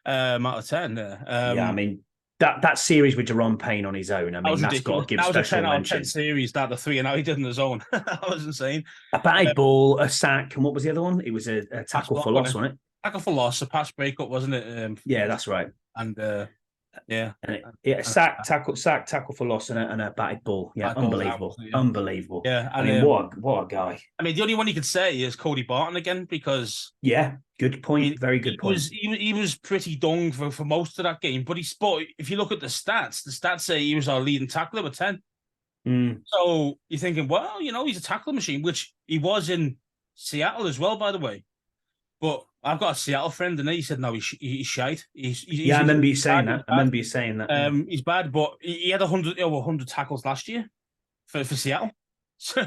out of 10. Yeah, I mean that series with Deron Payne on his own. I That mean, was that's got ridiculous. to give That was a special 10 out of 10 mention. series. That the 3 and out he did on his own. That was insane. A batted ball, a sack, and what was the other one? It was a tackle for loss, wasn't it? Tackle for loss, a pass breakup, wasn't it? Yeah, that's right. And yeah, sack, tackle for loss, and a batted ball. Yeah, unbelievable, unbelievable. Yeah, I mean, what a guy. I mean, the only one you could say is Cody Barton again, because good point. I mean, Very good point. He was pretty dung for most of that game, but if you look at the stats say he was our leading tackler with 10. So you're thinking, well, he's a tackle machine, which he was in Seattle as well, by the way. But I've got a Seattle friend, and he said, no, he's shite. I remember you saying that. He's bad, but he had 100 tackles last year for Seattle. So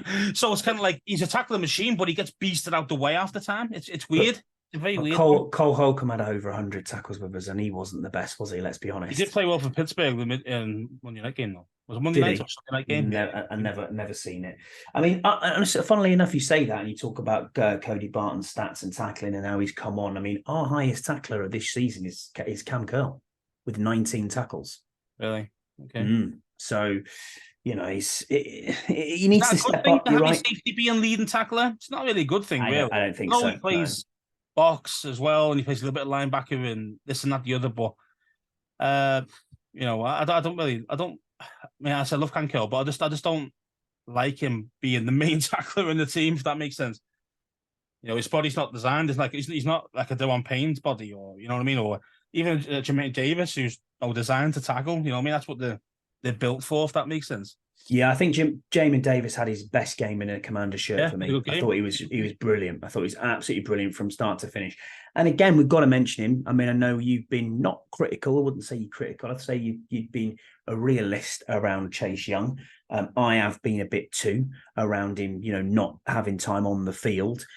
it's kind of like he's a tackling machine, but he gets beasted out the way half the time. It's weird. It's very weird. Cole Holcomb had over 100 tackles with us, and he wasn't the best, was he? Let's be honest. He did play well for Pittsburgh in Monday night game, though. Was it Monday night or Sunday night game? I never seen it. I mean, funnily enough, you say that, and you talk about Cody Barton's stats and tackling and how he's come on. I mean, our highest tackler of this season is Cam Curl with 19 tackles. Really? Okay. So, he needs to step up. You're right. Safety being leading tackler. It's not really a good thing, really. I don't think so. He plays box as well, and he plays a little bit of linebacker and this and that, the other. But I said love Cam Curl, but I just don't like him being the main tackler in the team, if that makes sense. His body's not designed. It's like he's not like a Dewan Payne's body, or you know what I mean, or even Jermaine Davis, who's designed to tackle. You know what I mean? That's what they're built for, if that makes sense. Yeah, I think Jamin Davis had his best game in a Commander shirt for me. I thought he was brilliant. I thought he was absolutely brilliant from start to finish. And again, we've got to mention him. I mean, I know you've been not critical. I wouldn't say you're critical. I'd say you've been a realist around Chase Young. I have been a bit too around him, not having time on the field.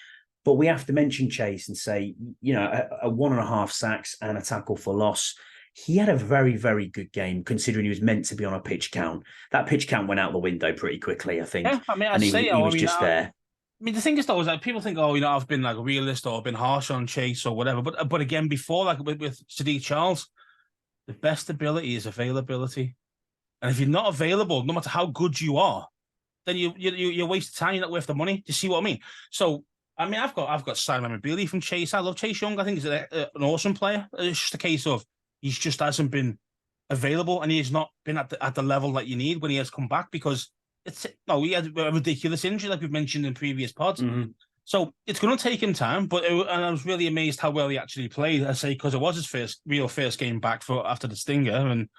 But we have to mention Chase and say, a 1.5 sacks and a tackle for loss. He had a very, very good game, considering he was meant to be on a pitch count. That pitch count went out the window pretty quickly, I think. Yeah, I mean, he was just there. I mean, the thing is, though, is that people think, I've been like a realist or been harsh on Chase or whatever. But again, before, like with Sadiq Charles, the best ability is availability. And if you're not available, no matter how good you are, then you waste time. You're not worth the money. Do you see what I mean? So, I mean, I've got Simon memorabilia from Chase. I love Chase Young. I think he's an awesome player. It's just a case of he just hasn't been available, and he has not been at the level that you need when he has come back, because he had a ridiculous injury, like we've mentioned in previous pods. Mm-hmm. So it's going to take him time, and I was really amazed how well he actually played. I say because it was his first game back after the stinger, and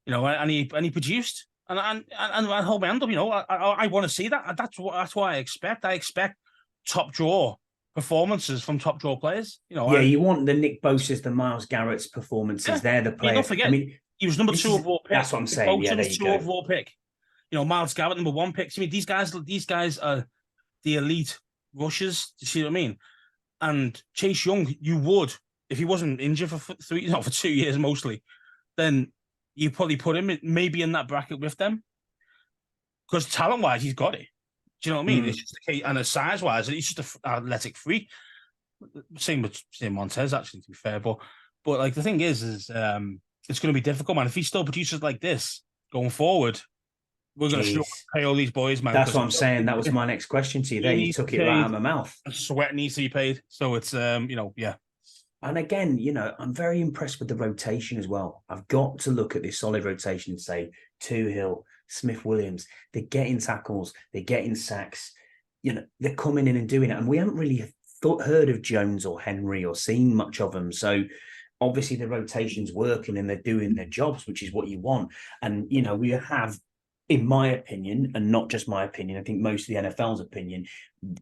and he produced, and I hold my hand up. I want to see that. That's what I expect. I expect top draw performances from top draw players. You want the Nick Bosa's, the Myles Garrett's performances. Yeah. They're the players. Don't forget, I mean, he was number 2 overall pick. That's what I'm saying. Bosa was 2 overall pick. Myles Garrett number 1 pick. I mean, these guys are the elite rushers. Do you see what I mean? And Chase Young, you would, if he wasn't injured for 2 years mostly, then you probably put him maybe in that bracket with them, because talent wise, he's got it. Do you know what I mean? It's just the case, and size wise, he's just an athletic freak. Same with Montez, actually, to be fair. But like the thing is it's going to be difficult, man. If he still produces like this going forward, we're going to pay all these boys, man. That's what I'm saying. That was my next question to you. There, you took it right out of my mouth. Sweat needs to be paid, so it's yeah. And again, I'm very impressed with the rotation as well. I've got to look at this solid rotation and say, Hill, Smith Williams, they're getting tackles, they're getting sacks, they're coming in and doing it. And we haven't really heard of Jones or Henry or seen much of them. So obviously the rotation's working and they're doing their jobs, which is what you want. And, we have in my opinion, and not just my opinion, I think most of the NFL's opinion,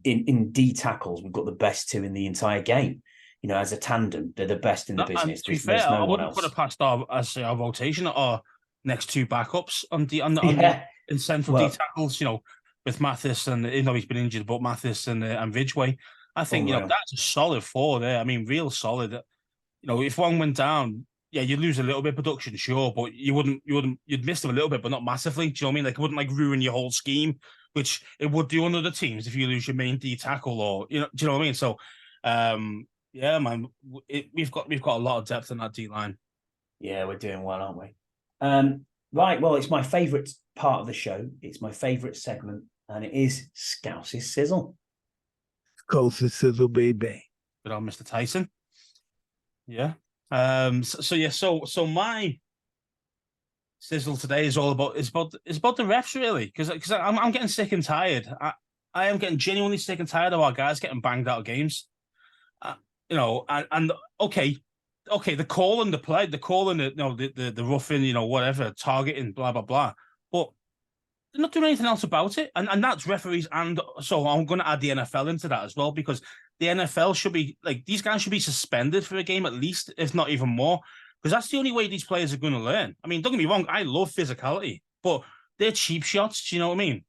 in D tackles, we've got the best two in the entire game. You know, as a tandem, they're the best in the And business. to be There's fair, no I one wouldn't put else. it past our rotation at our next two backups on the Yeah. in central D Well, tackles. With Mathis and he's been injured, but Mathis and Ridgeway. I think unreal. that's a solid four there. I mean, real solid. If one went down, yeah, you'd lose a little bit of production, sure, but you'd miss them a little bit, but not massively. Do you know what I mean? Like it wouldn't like ruin your whole scheme, which it would do on other teams if you lose your main D tackle or do you know what I mean? So, yeah, man, we've got a lot of depth in that D line. Yeah, we're doing well, aren't we? Right. Well, it's my favourite part of the show. It's my favourite segment, and it is Scouse's Sizzle. Closest sizzle, baby. Good on Mr. Tyson. Yeah. So my sizzle today is all about the refs really because I'm getting sick and tired. I am getting genuinely sick and tired of our guys getting banged out of games. And okay, the call and the play, the call and the roughing, whatever, targeting, blah blah blah. But they're not doing anything else about it, and that's referees. And so I'm going to add the NFL into that as well because the NFL should be like these guys should be suspended for a game at least, if not even more, because that's the only way these players are going to learn. I mean, don't get me wrong, I love physicality, but they're cheap shots. Do you know what I mean?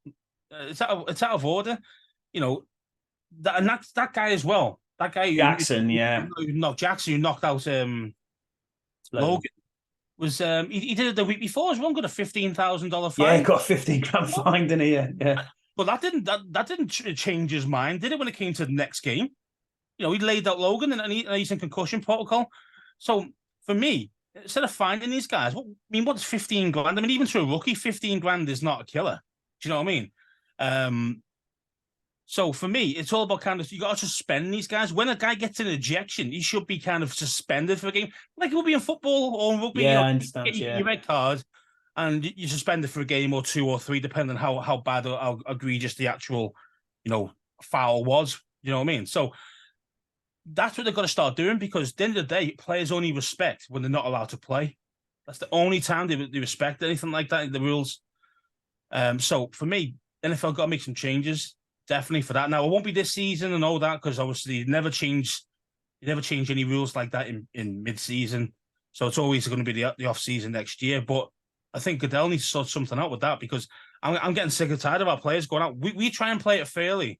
It's out of order, and that's that guy as well. That guy Jackson, yeah. Jackson who knocked out Logan was he did it the week before as well, got a $15,000 fine. Yeah, he got a 15 grand fine, didn't he? Yeah. But that didn't change his mind, did it? When it came to the next game, he laid out Logan and he's in concussion protocol. So for me, instead of finding these guys, what's 15 grand? I mean, even to a rookie, 15 grand is not a killer. Do you know what I mean? So for me, it's all about kind of you got to suspend these guys. When a guy gets an ejection, he should be kind of suspended for a game, like it would be in football or in rugby. Yeah, I understand. You red card, and you suspend it for a game or two or three, depending on how bad or how egregious the actual, foul was. You know what I mean? So that's what they've got to start doing because at the end of the day, players only respect when they're not allowed to play. That's the only time they respect anything like that in the rules. So for me, NFL got to make some changes. Definitely for that. Now, it won't be this season and all that because obviously you never change any rules like that in mid-season. So it's always going to be the off-season next year. But I think Goodell needs to sort something out with that because I'm getting sick and tired of our players going out. We try and play it fairly.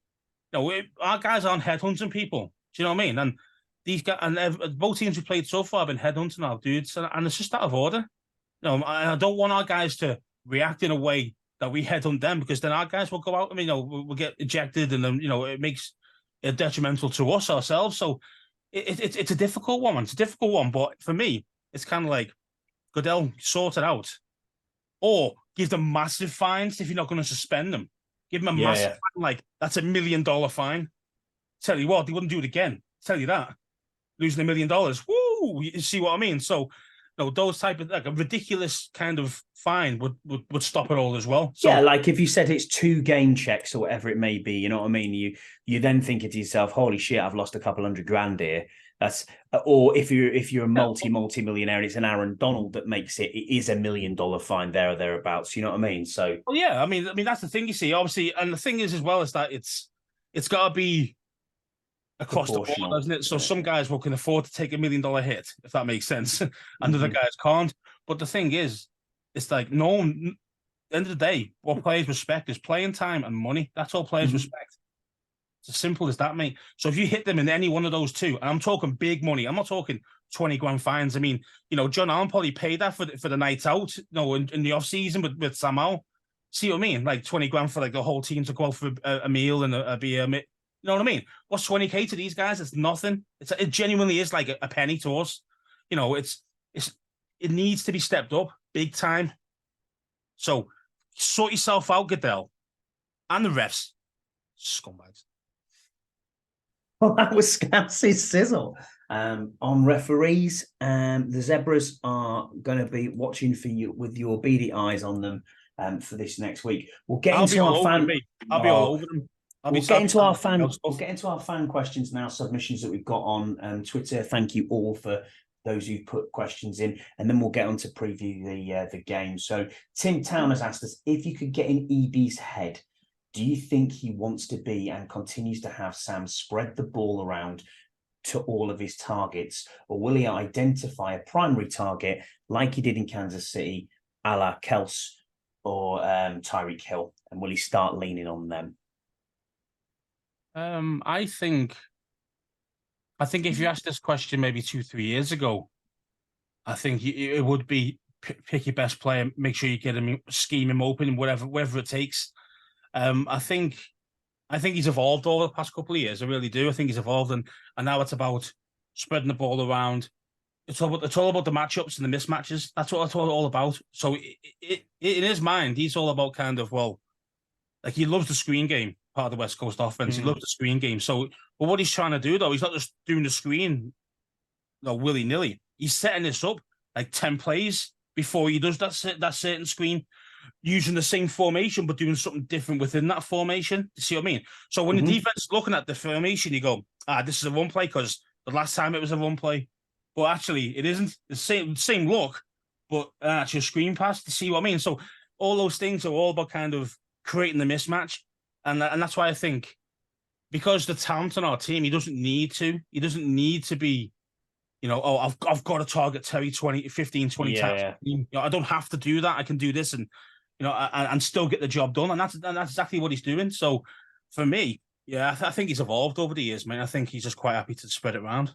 Our guys aren't headhunting people. Do you know what I mean? And these guys and both teams we played so far have been headhunting our dudes, and it's just out of order. I don't want our guys to react in a way that we headhunt them because then our guys will go out. I mean, we'll get ejected, and then it makes it detrimental to us ourselves. So it's a difficult one. It's a difficult one, but for me, it's kind of like Goodell sort it out, or give them massive fines if you're not going to suspend them. Give them a massive fine, like that's $1 million fine. Tell you what, they wouldn't do it again. Tell you that losing $1 million. Woo! You see what I mean? So. Those type of like a ridiculous kind of fine would stop it all as well. So, yeah, like if you said it's 2 game checks or whatever it may be, you know what I mean? You then think to yourself, holy shit, I've lost a couple $100,000 here. That's or if you're a multi-millionaire and it's an Aaron Donald that makes it is $1 million fine there or thereabouts. You know what I mean? So yeah, I mean that's the thing you see, obviously, and the thing is as well is that it's got to be across the board, doesn't it? So some guys can afford to take $1 million hit, if that makes sense, and other guys can't. But the thing is, it's like no one. At the end of the day, what players respect is playing time and money. That's all players respect. It's as simple as that, mate. So if you hit them in any one of those two, and I'm talking big money, I'm not talking 20 grand fines. I mean, John Allen probably paid that for the nights out, in the off season with Sam Howell. See what I mean? Like 20 grand for like the whole team to go out for a meal and a beer. You know what I mean? What's 20K to these guys? It's nothing. It genuinely is like a penny to us. It needs to be stepped up big time. So sort yourself out, Goodell, and the refs, scumbags. Well, that was Scouse's sizzle on referees. The Zebras are going to be watching for you with your beady eyes on them for this next week. We'll get into our fan. I'll be all over them. We'll get into our fan questions now, submissions that we've got on Twitter. Thank you all for those who put questions in, and then we'll get on to preview the game. So Tim Town has asked us, if you could get in EB's head, do you think he wants to be and continues to have Sam spread the ball around to all of his targets, or will he identify a primary target like he did in Kansas City, a la Kels or Tyreek Hill, and will he start leaning on them? I think if you asked this question maybe 2-3 years ago, I think it would be pick your best player, make sure you get him, scheme him open, whatever it takes. I think he's evolved over the past couple of years. I really do. I think he's evolved, and now it's about spreading the ball around. It's all about the matchups and the mismatches. That's what it's all about. So in his mind, he's all about kind of, well, like he loves the screen game, part of the West Coast offense. He loves the screen game. So, but what he's trying to do, though, he's not just doing the screen, willy-nilly. He's setting this up like 10 plays before he does that certain screen, using the same formation, but doing something different within that formation. You see what I mean? So when the defense is looking at the formation, you go, this is a run play because the last time it was a run play. But actually, it isn't the same look, but actually a screen pass. You see what I mean? So all those things are all about kind of creating the mismatch. And that's why I think, because the talent on our team, he doesn't need to be, I've got to target Terry 15, 20 times. I don't have to do that. I can do this and still get the job done. And that's exactly what he's doing. So for me, I think he's evolved over the years, man. I think he's just quite happy to spread it around.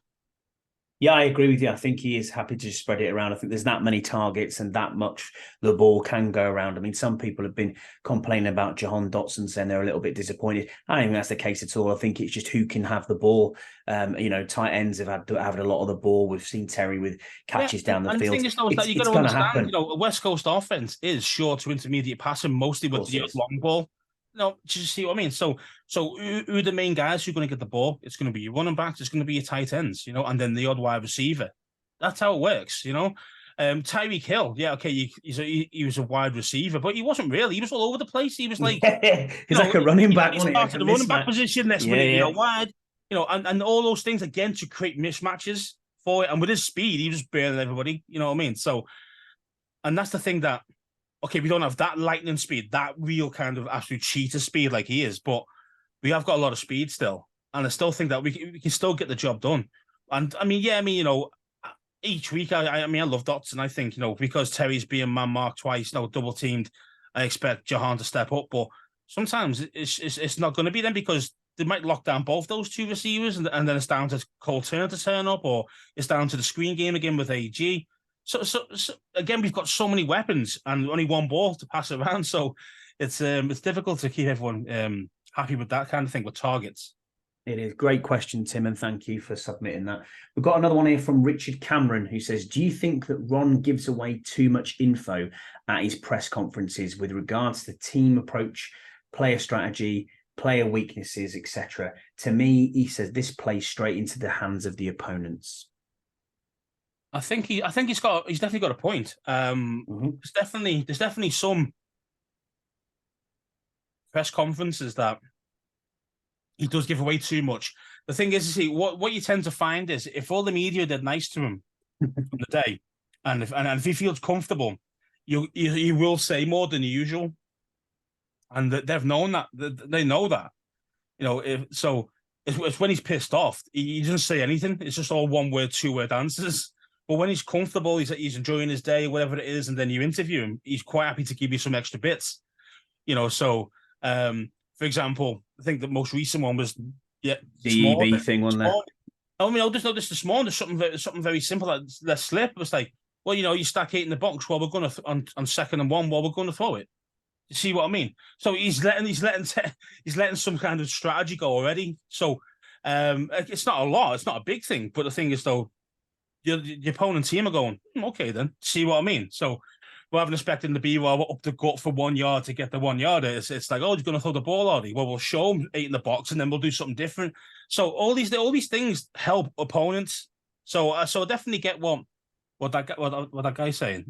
Yeah, I agree with you. I think he is happy to spread it around. I think there's that many targets and that much the ball can go around. I mean, some people have been complaining about Jahan Dotson, saying they're a little bit disappointed. I don't think that's the case at all. I think it's just who can have the ball. Tight ends have had a lot of the ball. We've seen Terry with catches down the field. The thing is, though, is that you got to understand, a West Coast offense is short to intermediate passing, mostly with the long ball. No, do you see what I mean? So who are the main guys who are going to get the ball? It's going to be your running backs, it's going to be your tight ends, and then the odd wide receiver. That's how it works, Tyreek Hill, he was a wide receiver, but he wasn't really. He was all over the place. He was like, he's like a running back. He started the running back position, next minute, wide, and all those things again to create mismatches for it. And with his speed, he was barreling everybody. You know what I mean? So, and that's the thing that. Okay, we don't have that lightning speed, that real kind of absolute cheetah speed like he is, but we have got a lot of speed still. And I still think that we can still get the job done. And each week, I love Dotson. I think, because Terry's being man-marked twice, double teamed, I expect Jahan to step up. But sometimes it's not going to be them, because they might lock down both those two receivers, and then it's down to Cole Turner to turn up, or it's down to the screen game again with AG. So again, we've got so many weapons and only one ball to pass around. So it's difficult to keep everyone happy with that kind of thing with targets. It is. Great question, Tim, and thank you for submitting that. We've got another one here from Richard Cameron, who says, do you think that Ron gives away too much info at his press conferences with regards to team approach, player strategy, player weaknesses, etc.? To me, he says this plays straight into the hands of the opponents. I think he's definitely got a point. There's definitely some press conferences that he does give away too much. The thing is, what you tend to find is, if all the media are dead nice to him on the day, and if he feels comfortable, you will say more than usual, and they've known that. They know that, it's when he's pissed off, he doesn't say anything. It's just all 1-word, 2-word answers. But when he's comfortable, he's enjoying his day, whatever it is, and then you interview him, he's quite happy to give you some extra bits. So, for example, I think the most recent one was the EB thing, wasn't there? I mean, I just noticed this morning, there's something very simple that let's slip. It was like, well, you stack 8 in the box while we're going to on 2nd and 1 while we're going to throw it. You see what I mean? So he's letting some kind of strategy go already. So it's not a lot, it's not a big thing, but the thing is, though, the opponent team are going, okay, then, see what I mean? So rather than expecting to be up the gut for 1 yard to get the 1 yard, it's like, he's going to throw the ball, are they? Well, we'll show him 8 in the box, and then we'll do something different. So all these things help opponents. So I definitely get what that guy's saying.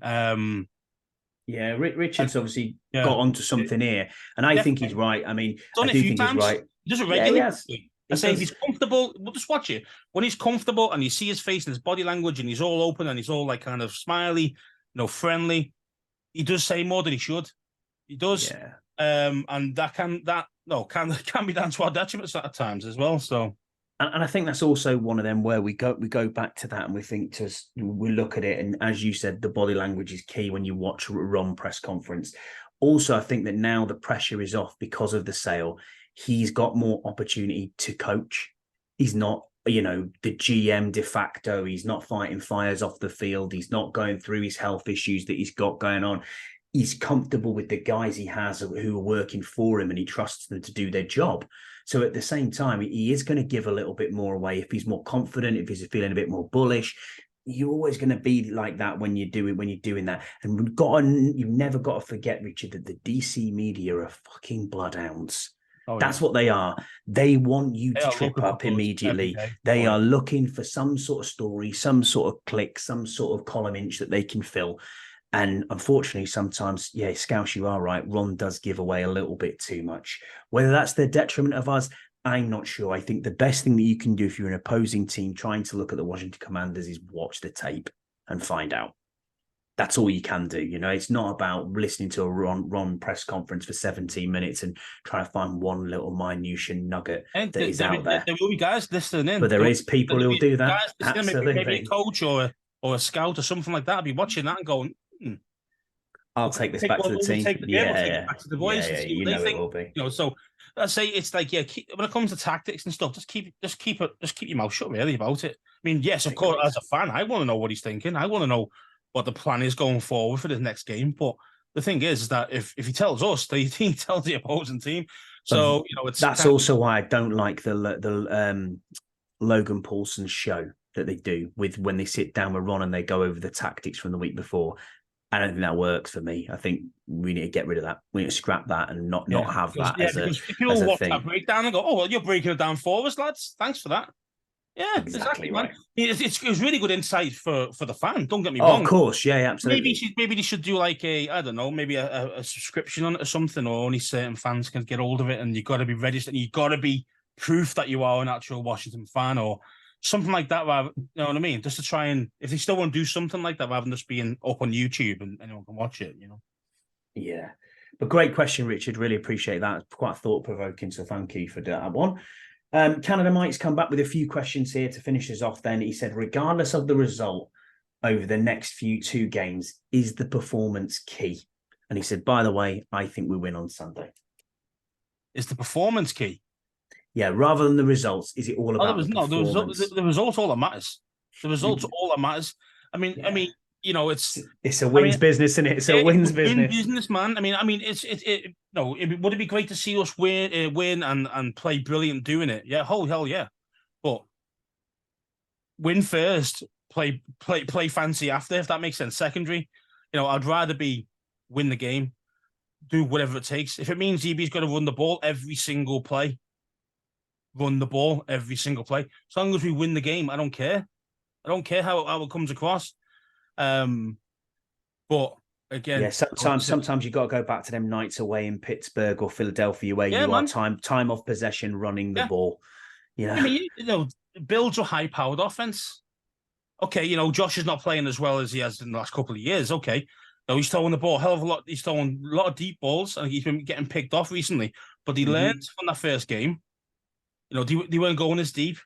Richard's obviously got onto something here, and I think he's right. I mean, I do think he's right. He does it regularly. I say if he's comfortable, we'll just watch it. When he's comfortable and you see his face and his body language and he's all open and he's all like kind of smiley, friendly, he does say more than he should. He does. Yeah. And that can be down to our detriment at times as well. So, and I think that's also one of them where we go back to that and we look at it, and as you said, the body language is key when you watch Ron press conference. Also, I think that now the pressure is off because of the sale. He's got more opportunity to coach. He's not, the GM de facto. He's not fighting fires off the field. He's not going through his health issues that he's got going on. He's comfortable with the guys he has who are working for him, and he trusts them to do their job. So at the same time, he is going to give a little bit more away if he's more confident, if he's feeling a bit more bullish. You're always going to be like that when you're doing that. And you've never got to forget, Richard, that the DC media are fucking bloodhounds. Oh, that's what they are. They want you to trip up immediately. They are looking for some sort of story, some sort of click, some sort of column inch that they can fill. And unfortunately, sometimes, Scouse, you are right. Ron does give away a little bit too much. Whether that's the detriment of us, I'm not sure. I think the best thing that you can do if you're an opposing team trying to look at the Washington Commanders is watch the tape and find out. That's all you can do. It's not about listening to a Ron press conference for 17 minutes and trying to find one little minutiae nugget that is out there. There will be guys listening in. But there is people who'll do that. Absolutely. Maybe a coach or a scout or something like that. I'll be watching that and going, I'll take this back to the team. Take it back to the boys. Yeah, see what they think. It will be. So I say it's like, when it comes to tactics and stuff, just keep your mouth shut really about it. I mean, yes, of course, as a fan, I want to know what he's thinking. I want to know what the plan is going forward for this next game. But the thing is that if he tells us, he tells the opposing team. So that's also why I don't like the Logan Paulson show that they do when they sit down with Ron and they go over the tactics from the week before. I don't think that works for me. I think we need to get rid of that. We need to scrap that and not have that as a if people watch that breakdown and go, oh, well, you're breaking it down for us, lads. Thanks for that. Yeah, exactly right. Man. It was really good insight for the fan. Don't get me wrong. Of course, yeah, absolutely. Maybe they should do like maybe a subscription on it or something, or only certain fans can get hold of it, and you've got to be registered. You've got to be proof that you are an actual Washington fan, or something like that. Rather, you know what I mean? Just to try and, if they still want to do something like that, rather than just being up on YouTube and anyone can watch it, Yeah, but great question, Richard. Really appreciate that. It's quite thought provoking. So thank you for that one. Canada Mike's come back with a few questions here to finish us off. Then he said, regardless of the result over the next two games, is the performance key? And he said, by the way, I think we win on Sunday. Is the performance key? Yeah, rather than the results, is it all about the results all that matters. The results all that matters. I mean, it's a wins business, isn't it? It's a wins business, man. I mean, would it be great to see us win and play brilliant doing it? Yeah, hell yeah. But win first, play fancy after, if that makes sense. Secondary, I'd rather win the game, do whatever it takes. If it means EB's got to run the ball every single play, run the ball every single play. As long as we win the game, I don't care. I don't care how it comes across. But again, sometimes you got to go back to them nights away in Pittsburgh or Philadelphia where you are time of possession running the ball. I mean, Bills are high powered offense. Okay, Josh is not playing as well as he has in the last couple of years. Okay, he's throwing the ball a hell of a lot. He's throwing a lot of deep balls, and he's been getting picked off recently. But he learned from that first game. They weren't going as deep,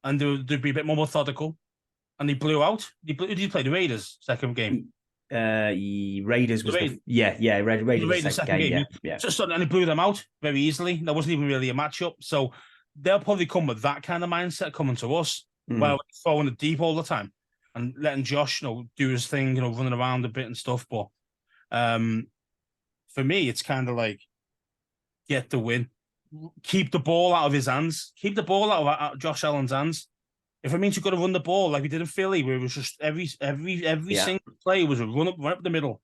and they'd be a bit more methodical. And they blew out. Did you play the Raiders second game? Raiders was Raiders the second game. Yeah. So and they blew them out very easily. That wasn't even really a matchup. So they'll probably come with that kind of mindset coming to us, while throwing it deep all the time and letting Josh, do his thing, running around a bit and stuff. But for me, it's kind of like get the win, keep the ball out of his hands, keep the ball out of Josh Allen's hands. If it means you've got to run the ball like we did in Philly, where it was just every single play was a run up the middle,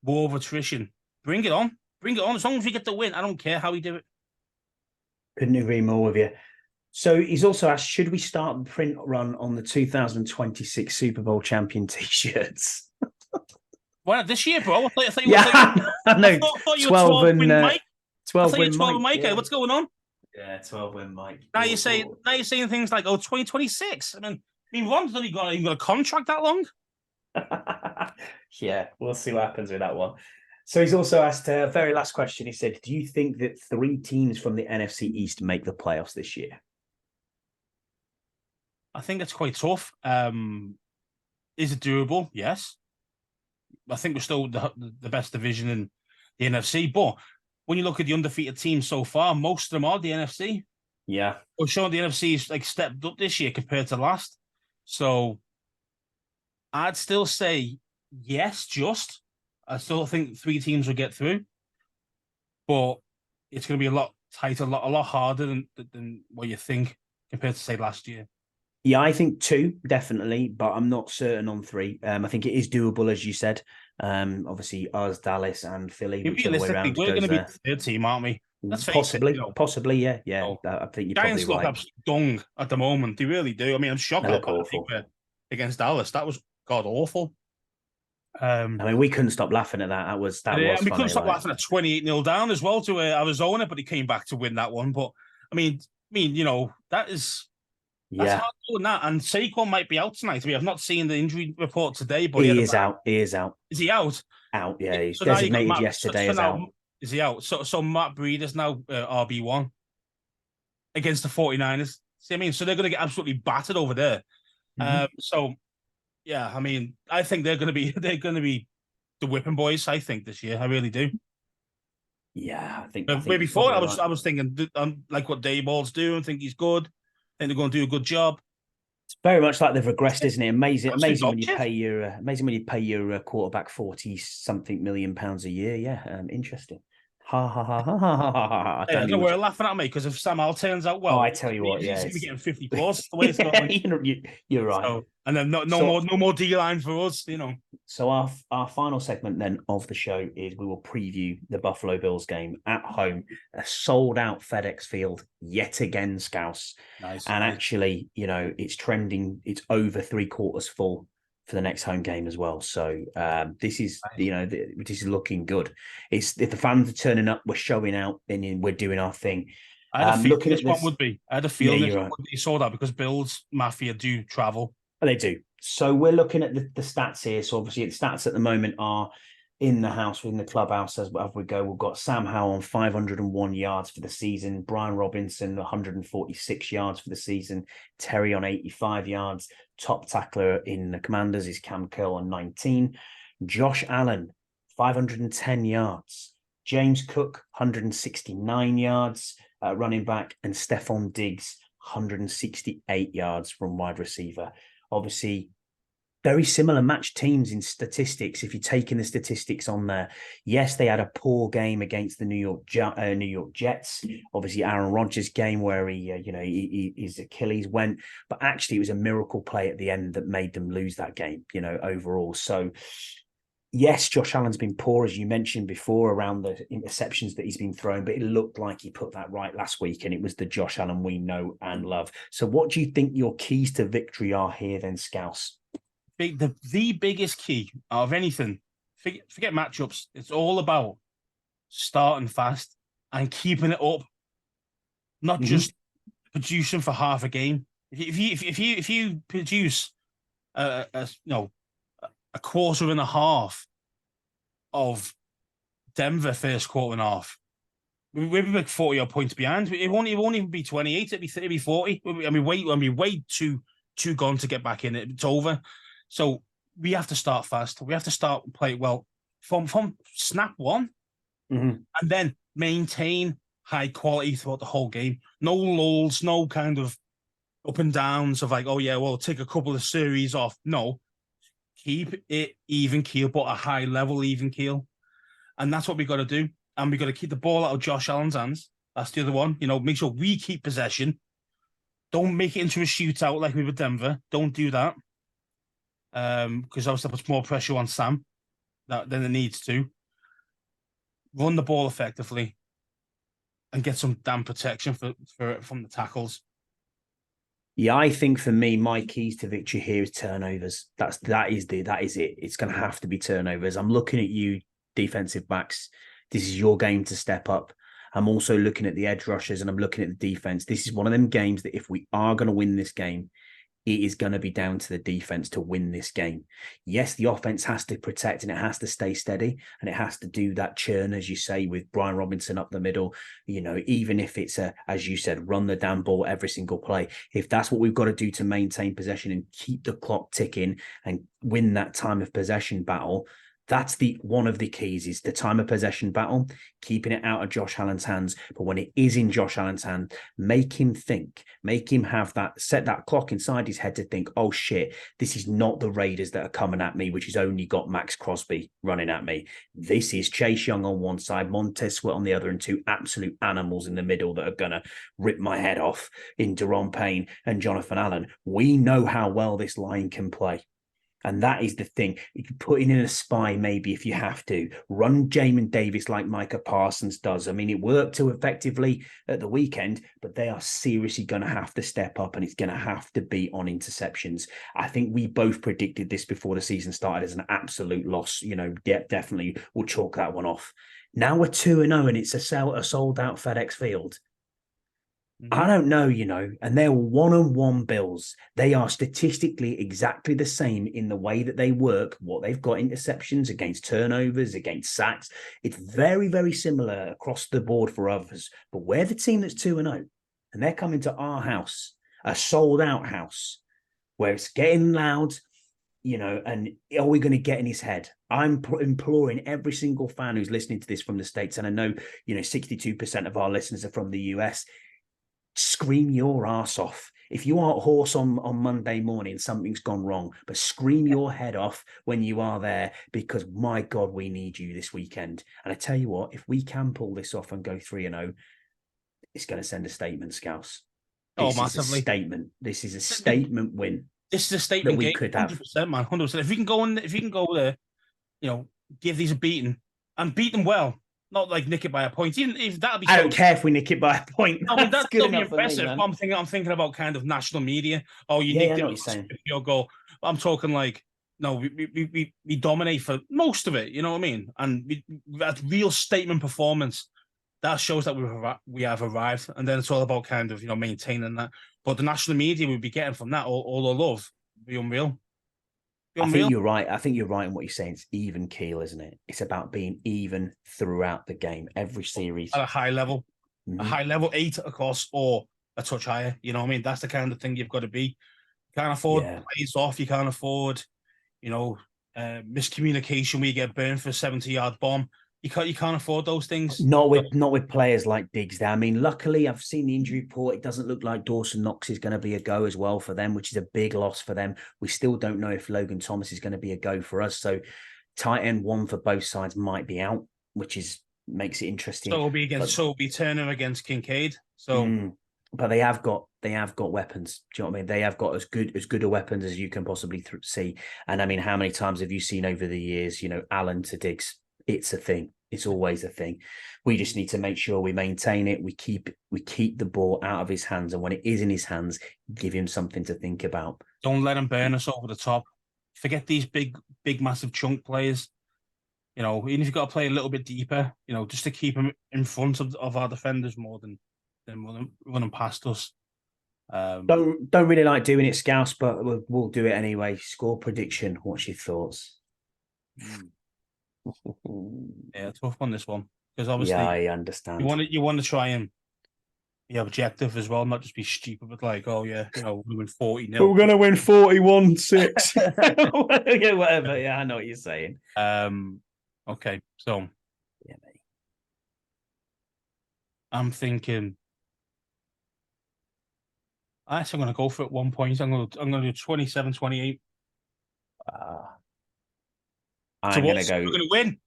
war of attrition. Bring it on. As long as we get the win, I don't care how we do it. Couldn't agree more with you. So he's also asked, should we start the print run on the 2026 Super Bowl champion T-shirts? Why not this year, bro? I thought I know. I thought you were 12 win Mike. 12 win Mike. What's going on? Yeah, 12-win, Mike. Now you're saying things like, 2026. I mean, Ron's only got even got a contract that long. Yeah, we'll see what happens with that one. So he's also asked a very last question. He said, do you think that 3 teams from the NFC East make the playoffs this year? I think it's quite tough. Is it doable? Yes. I think we're still the best division in the NFC. But when you look at the undefeated teams so far, most of them are the NFC. Yeah. We're showing the NFC is like stepped up this year compared to last. So I'd still say yes, just. I still think 3 teams will get through. But it's going to be a lot tighter, a lot harder than what you think compared to, say, last year. Yeah, I think 2, definitely, but I'm not certain on 3. I think it is doable, as you said. Obviously, us, Dallas, and Philly, whichever way around we're going to be there. the 3rd team, aren't we? Let's face Possibly, it. possibly, yeah. So, I think you're Giants probably look right. absolutely dung at the moment. They really do. I mean, I'm shocked They how look bad awful. they were against Dallas. That was god awful. I mean, we couldn't stop laughing at that. That was and we funny. couldn't stop laughing at 28-0 down as well to Arizona, but he came back to win that one. But I mean, that's hard doing that. And Saquon might be out tonight. We have not seen the injury report today, but he is out. He is out. Is he out? Out. Yeah, he's So designated yesterday as out. Is he out? So Matt Breeder's now RB1 against the 49ers. See, I mean, so they're going to get absolutely battered over there. So yeah, I mean, I think they're going to be the whipping boys. I think this year, I really do. Yeah, I think. Where before, I was thinking, like what Dayball's doing. I think he's good. I think they're going to do a good job. It's very much like they've regressed, isn't it? Amazing when you pay your quarterback 40-something million pounds a year. Yeah, interesting. Ha ha ha ha ha ha ha. I know we're laughing at me because if Sam Al turns out well, I tell you what, he's yeah, going to be getting 50 plus. The way it's going. You're right. So, and then no more D line for us, So our final segment then of the show is we will preview the Buffalo Bills game at home, a sold out FedEx Field yet again, Scouse. Nice. And actually, it's trending. It's over 3/4 full for the next home game as well. So this is this is looking good. If the fans are turning up, we're showing out, and we're doing our thing. I had a feeling this one would be. I had a feeling this one would be. You saw that because Bills Mafia do travel. They do. So we're looking at the stats here. So obviously the stats at the moment are in the house, in the clubhouse as we go. We've got Sam Howell on 501 yards for the season, Brian Robinson 146 yards for the season, Terry on 85 yards. Top tackler in the Commanders is Cam Curl on 19. Josh Allen 510 yards. James Cook 169 yards running back, and Stephon Diggs 168 yards from wide receiver. Obviously, very similar match teams in statistics. If you're taking the statistics on there, yes, they had a poor game against the New York Jets. Obviously, Aaron Rodgers' game where his Achilles went, but actually it was a miracle play at the end that made them lose that game. Overall. So yes, Josh Allen's been poor, as you mentioned before, around the interceptions that he's been thrown, but it looked like he put that right last week, and it was the Josh Allen we know and love. So what do you think your keys to victory are here then, Scouse? The biggest key of anything, forget matchups, it's all about starting fast and keeping it up, not just producing for half a game. If you produce a quarter and a half of Denver first quarter and a half, we'll be like 40 odd points behind. It won't even be 28. It'll be 40. I mean, way too gone to get back in. It's over. So we have to start fast. We have to start play well from snap one, and then maintain high quality throughout the whole game. No lulls, no kind of up and downs of like, oh yeah, well, take a couple of series off. No, keep it even keel, but a high level even keel, and that's what we got to do. And we got to keep the ball out of Josh Allen's hands. That's the other one. Make sure we keep possession. Don't make it into a shootout like we were Denver. Don't do that. Because obviously that puts more pressure on Sam than it needs to. Run the ball effectively and get some damn protection from the tackles. Yeah, I think for me, my keys to victory here is turnovers. That is it. It's going to have to be turnovers. I'm looking at you, defensive backs. This is your game to step up. I'm also looking at the edge rushers and I'm looking at the defense. This is one of them games that if we are going to win this game, it is going to be down to the defense to win this game. Yes, the offense has to protect and it has to stay steady and it has to do that churn, as you say, with Brian Robinson up the middle. You know, even if it's as you said, run the damn ball every single play. If that's what we've got to do to maintain possession and keep the clock ticking and win that time of possession battle, that's one of the keys is the time of possession battle, keeping it out of Josh Allen's hands. But when it is in Josh Allen's hand, make him think, make him have set that clock inside his head to think, oh shit, this is not the Raiders that are coming at me, which has only got Max Crosby running at me. This is Chase Young on one side, Montez Sweat on the other, and two absolute animals in the middle that are going to rip my head off in Daron Payne and Jonathan Allen. We know how well this line can play. And that is the thing. You can put in a spy maybe if you have to. Run Jamin Davis like Micah Parsons does. I mean, it worked too effectively at the weekend, but they are seriously going to have to step up and it's going to have to be on interceptions. I think we both predicted this before the season started as an absolute loss. You know, definitely we'll chalk that one off. Now we're 2-0 and it's a sold out FedEx Field. I don't know, you know, and they're 1-1 Bills. They are statistically exactly the same in the way that they work, what they've got interceptions against turnovers, against sacks. It's very, very similar across the board for others. But we're the team that's 2-0, and they're coming to our house, a sold out house, where it's getting loud, you know, and are we going to get in his head? I'm imploring every single fan who's listening to this from the States, and I know, you know, 62% of our listeners are from the US. Scream your ass off. If you are hoarse on Monday morning, something's gone wrong, but scream your head off when you are there because, my God, we need you this weekend. And I tell you what, if we can pull this off and go 3-0, it's going to send a statement, Scouse. This is a statement. This is a statement win. This is a statement that we game, could have. 100%, man, 100%. If you can go there, you know, give these a beating and beat them well. Not like nick it by a point. Even if that'll be. I don't care if we nick it by a point. I mean, that's good be enough impressive. For me, man. I'm thinking about kind of national media. Oh, you nicked it. Your goal. I'm talking like, no, we dominate for most of it. You know what I mean? And we had real statement performance. That shows that we have arrived. And then it's all about kind of, you know, maintaining that. But the national media we'd be getting from that, all the love, be unreal. I think you're right. I think you're right in what you're saying. It's even keel, isn't it? It's about being even throughout the game, every series. At a high level. Mm-hmm. A high level 8, of course, or a touch higher. You know what I mean? That's the kind of thing you've got to be. You can't afford plays off. You can't afford, you know, miscommunication where you get burned for a 70-yard bomb. You can't afford those things. Not with players like Diggs there. I mean, luckily, I've seen the injury report. It doesn't look like Dawson Knox is going to be a go as well for them, which is a big loss for them. We still don't know if Logan Thomas is going to be a go for us. So tight end one for both sides might be out, which makes it interesting. So it'll be Turner against Kincaid. So but they have got weapons. Do you know what I mean? They have got as good a weapons as you can possibly see. And I mean, how many times have you seen over the years, you know, Allen to Diggs? It's a thing. It's always a thing. We just need to make sure we maintain it. We keep the ball out of his hands. And when it is in his hands, give him something to think about. Don't let him burn us over the top. Forget these big, massive chunk players. You know, even if you've got to play a little bit deeper, you know, just to keep him in front of our defenders more than running past us. Don't really like doing it, Scouse, but we'll do it anyway. Score prediction. What's your thoughts? Yeah, tough on this one because obviously, yeah, I understand. You want to try and be objective as well, not just be stupid, but like, oh yeah, you know, we win 40-0. But we're gonna win 41-6. Yeah, whatever. Yeah, I know what you're saying. Okay, so yeah, mate. I'm thinking. Actually, I'm going to go for it 1 point. I'm going to do 27-28. I'm going to go. We're going to win.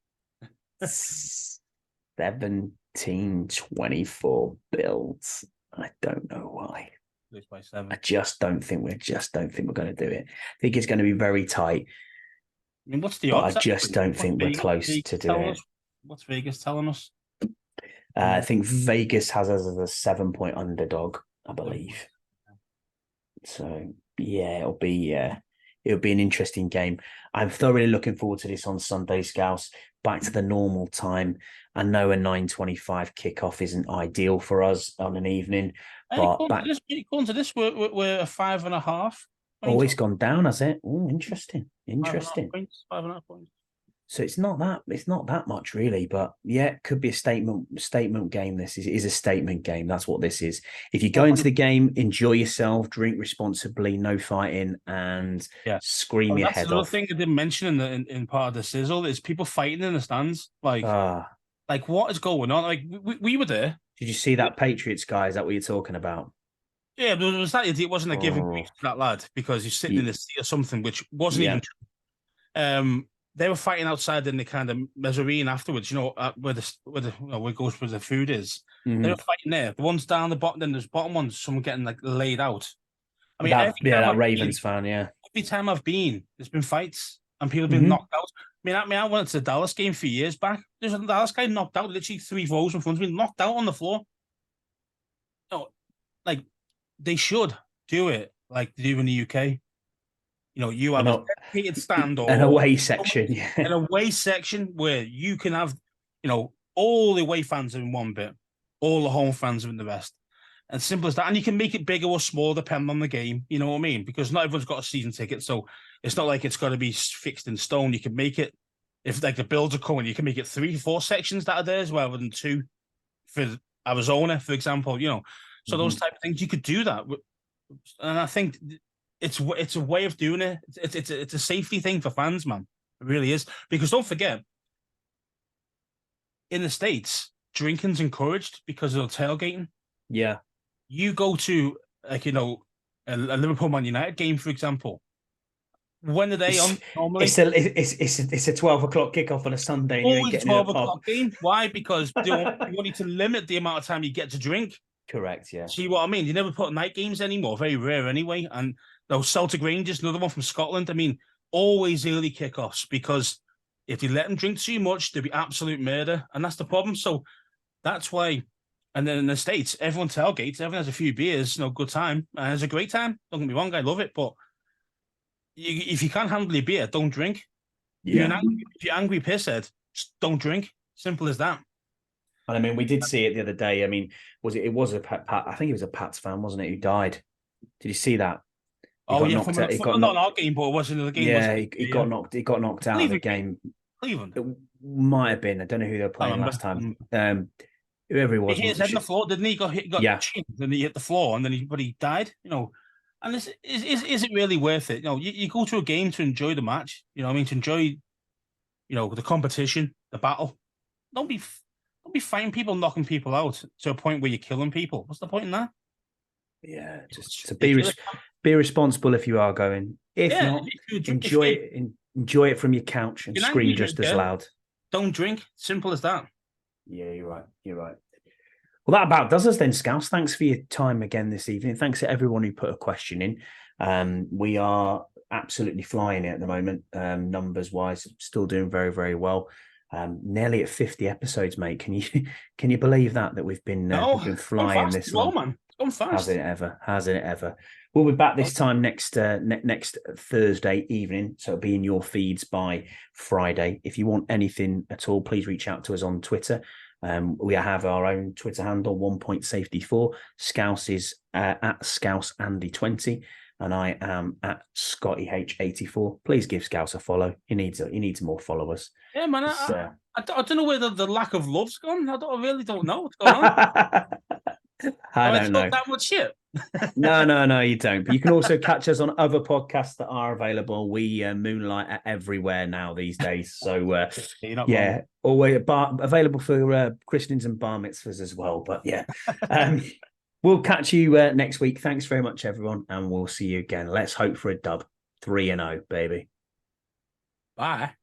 17-24 Bills. I don't know why. Lose by 7. I just don't think we're going to do it. I think it's going to be very tight. I mean, what's the odds? I just don't think we're close to do it. What's Vegas telling us? I think Vegas has us as a 7-point underdog, I believe. So yeah, it'll be it'll be an interesting game. I'm thoroughly looking forward to this on Sunday, Scouse. Back to the normal time. I know a 9:25 kickoff isn't ideal for us on an evening, Hey, but according to this, we're a 5.5. oh, it's gone down, has it? Oh, interesting. 5.5 points. 5.5 points. So it's not that much really, but yeah, it could be a statement game. This is a statement game. That's what this is. If you go into the game, enjoy yourself, drink responsibly, no fighting, and scream your head That's another off. thing I didn't mention in part of the sizzle is people fighting in the stands. Like what is going on? Like we were there. Did you see that Patriots guy? Is that what you're talking about? Yeah, but it was that it wasn't a giving grief to that lad because he's sitting in the seat or something, which wasn't even true. They were fighting outside in the kind of mezzanine afterwards, where where goes where the food is. Mm-hmm. They were fighting there. The ones down the bottom, then there's bottom ones, someone getting like laid out. I mean, that Ravens fan, every time I've been, there's been fights and people have been knocked out. I went to the Dallas game 3 years back. There's a Dallas guy knocked out, literally 3 rows in front of me, knocked out on the floor. Like they should do it like they do in the UK. You have a dedicated stand or an away section, an away section where you can have, all the away fans in one bit, all the home fans in the rest. And simple as that. And you can make it bigger or smaller depending on the game. You know what I mean? Because not everyone's got a season ticket. So it's not like it's got to be fixed in stone. You can make it, if like the builds are coming, you can make it 3, 4 sections that are theirs rather than 2 for Arizona, for example, So those type of things, you could do that. And I think it's a way of doing it. It's a safety thing for fans, man. It really is. Because don't forget, in the States, drinking's encouraged because of the tailgating. Yeah. You go to a Liverpool Man United game, for example. When are they on normally? It's a 12 o'clock kickoff on a Sunday. And always 12 o'clock game. Why? Because you want to limit the amount of time you get to drink. Correct, yeah. See what I mean? You never put night games anymore. Very rare anyway. And those Celtic Rangers, another one from Scotland. I mean, always early kickoffs because if you let them drink too much, there'll be absolute murder. And that's the problem. So that's why. And then in the States, everyone tailgates, everyone has a few beers, good time. And it's a great time. Don't get me wrong, I love it. But if you can't handle your beer, don't drink. Yeah. If you're angry pisshead, just don't drink. Simple as that. And I mean, we did see it the other day. I mean, it was a Pat, I think it was a Pats fan, wasn't it, who died? Did you see that? Not in our game, but it wasn't in the game. Yeah, he got knocked out of the game. Cleveland. It might have been. I don't know who they were playing last time. Whoever he was. He hit his head on the floor, didn't he? He got chinned, and he hit the floor, and then he died. And is it really worth it? You go to a game to enjoy the match. To enjoy, the competition, the battle. Don't be fighting people, knocking people out to a point where you're killing people. What's the point in that? Yeah, just to be responsible if you are going. If not, enjoy it from your couch and scream just as loud. Don't drink. Simple as that. Yeah, you're right. Well, that about does us then, Scouts. Thanks for your time again this evening. Thanks to everyone who put a question in. We are absolutely flying it at the moment, numbers wise. Still doing very, very well. Nearly at 50 episodes, mate. Can you believe that we've been flying this long? Man. It's gone fast. Has it ever? We'll be back this time next Thursday evening, so it'll be in your feeds by Friday. If you want anything at all, please reach out to us on Twitter. We have our own Twitter handle, 1.safety4. Scouse is at ScouseAndy20, and I am at ScottyH84. Please give Scouse a follow. He needs more followers. Yeah, man. I don't know where the lack of love's gone. I really don't know what's going on. I don't know that much shit. No, you don't. But you can also catch us on other podcasts that are available. We moonlight everywhere now these days. So always available for christenings and bar mitzvahs as well. But yeah, we'll catch you next week. Thanks very much, everyone, and we'll see you again. Let's hope for a dub. 3-0, baby. Bye.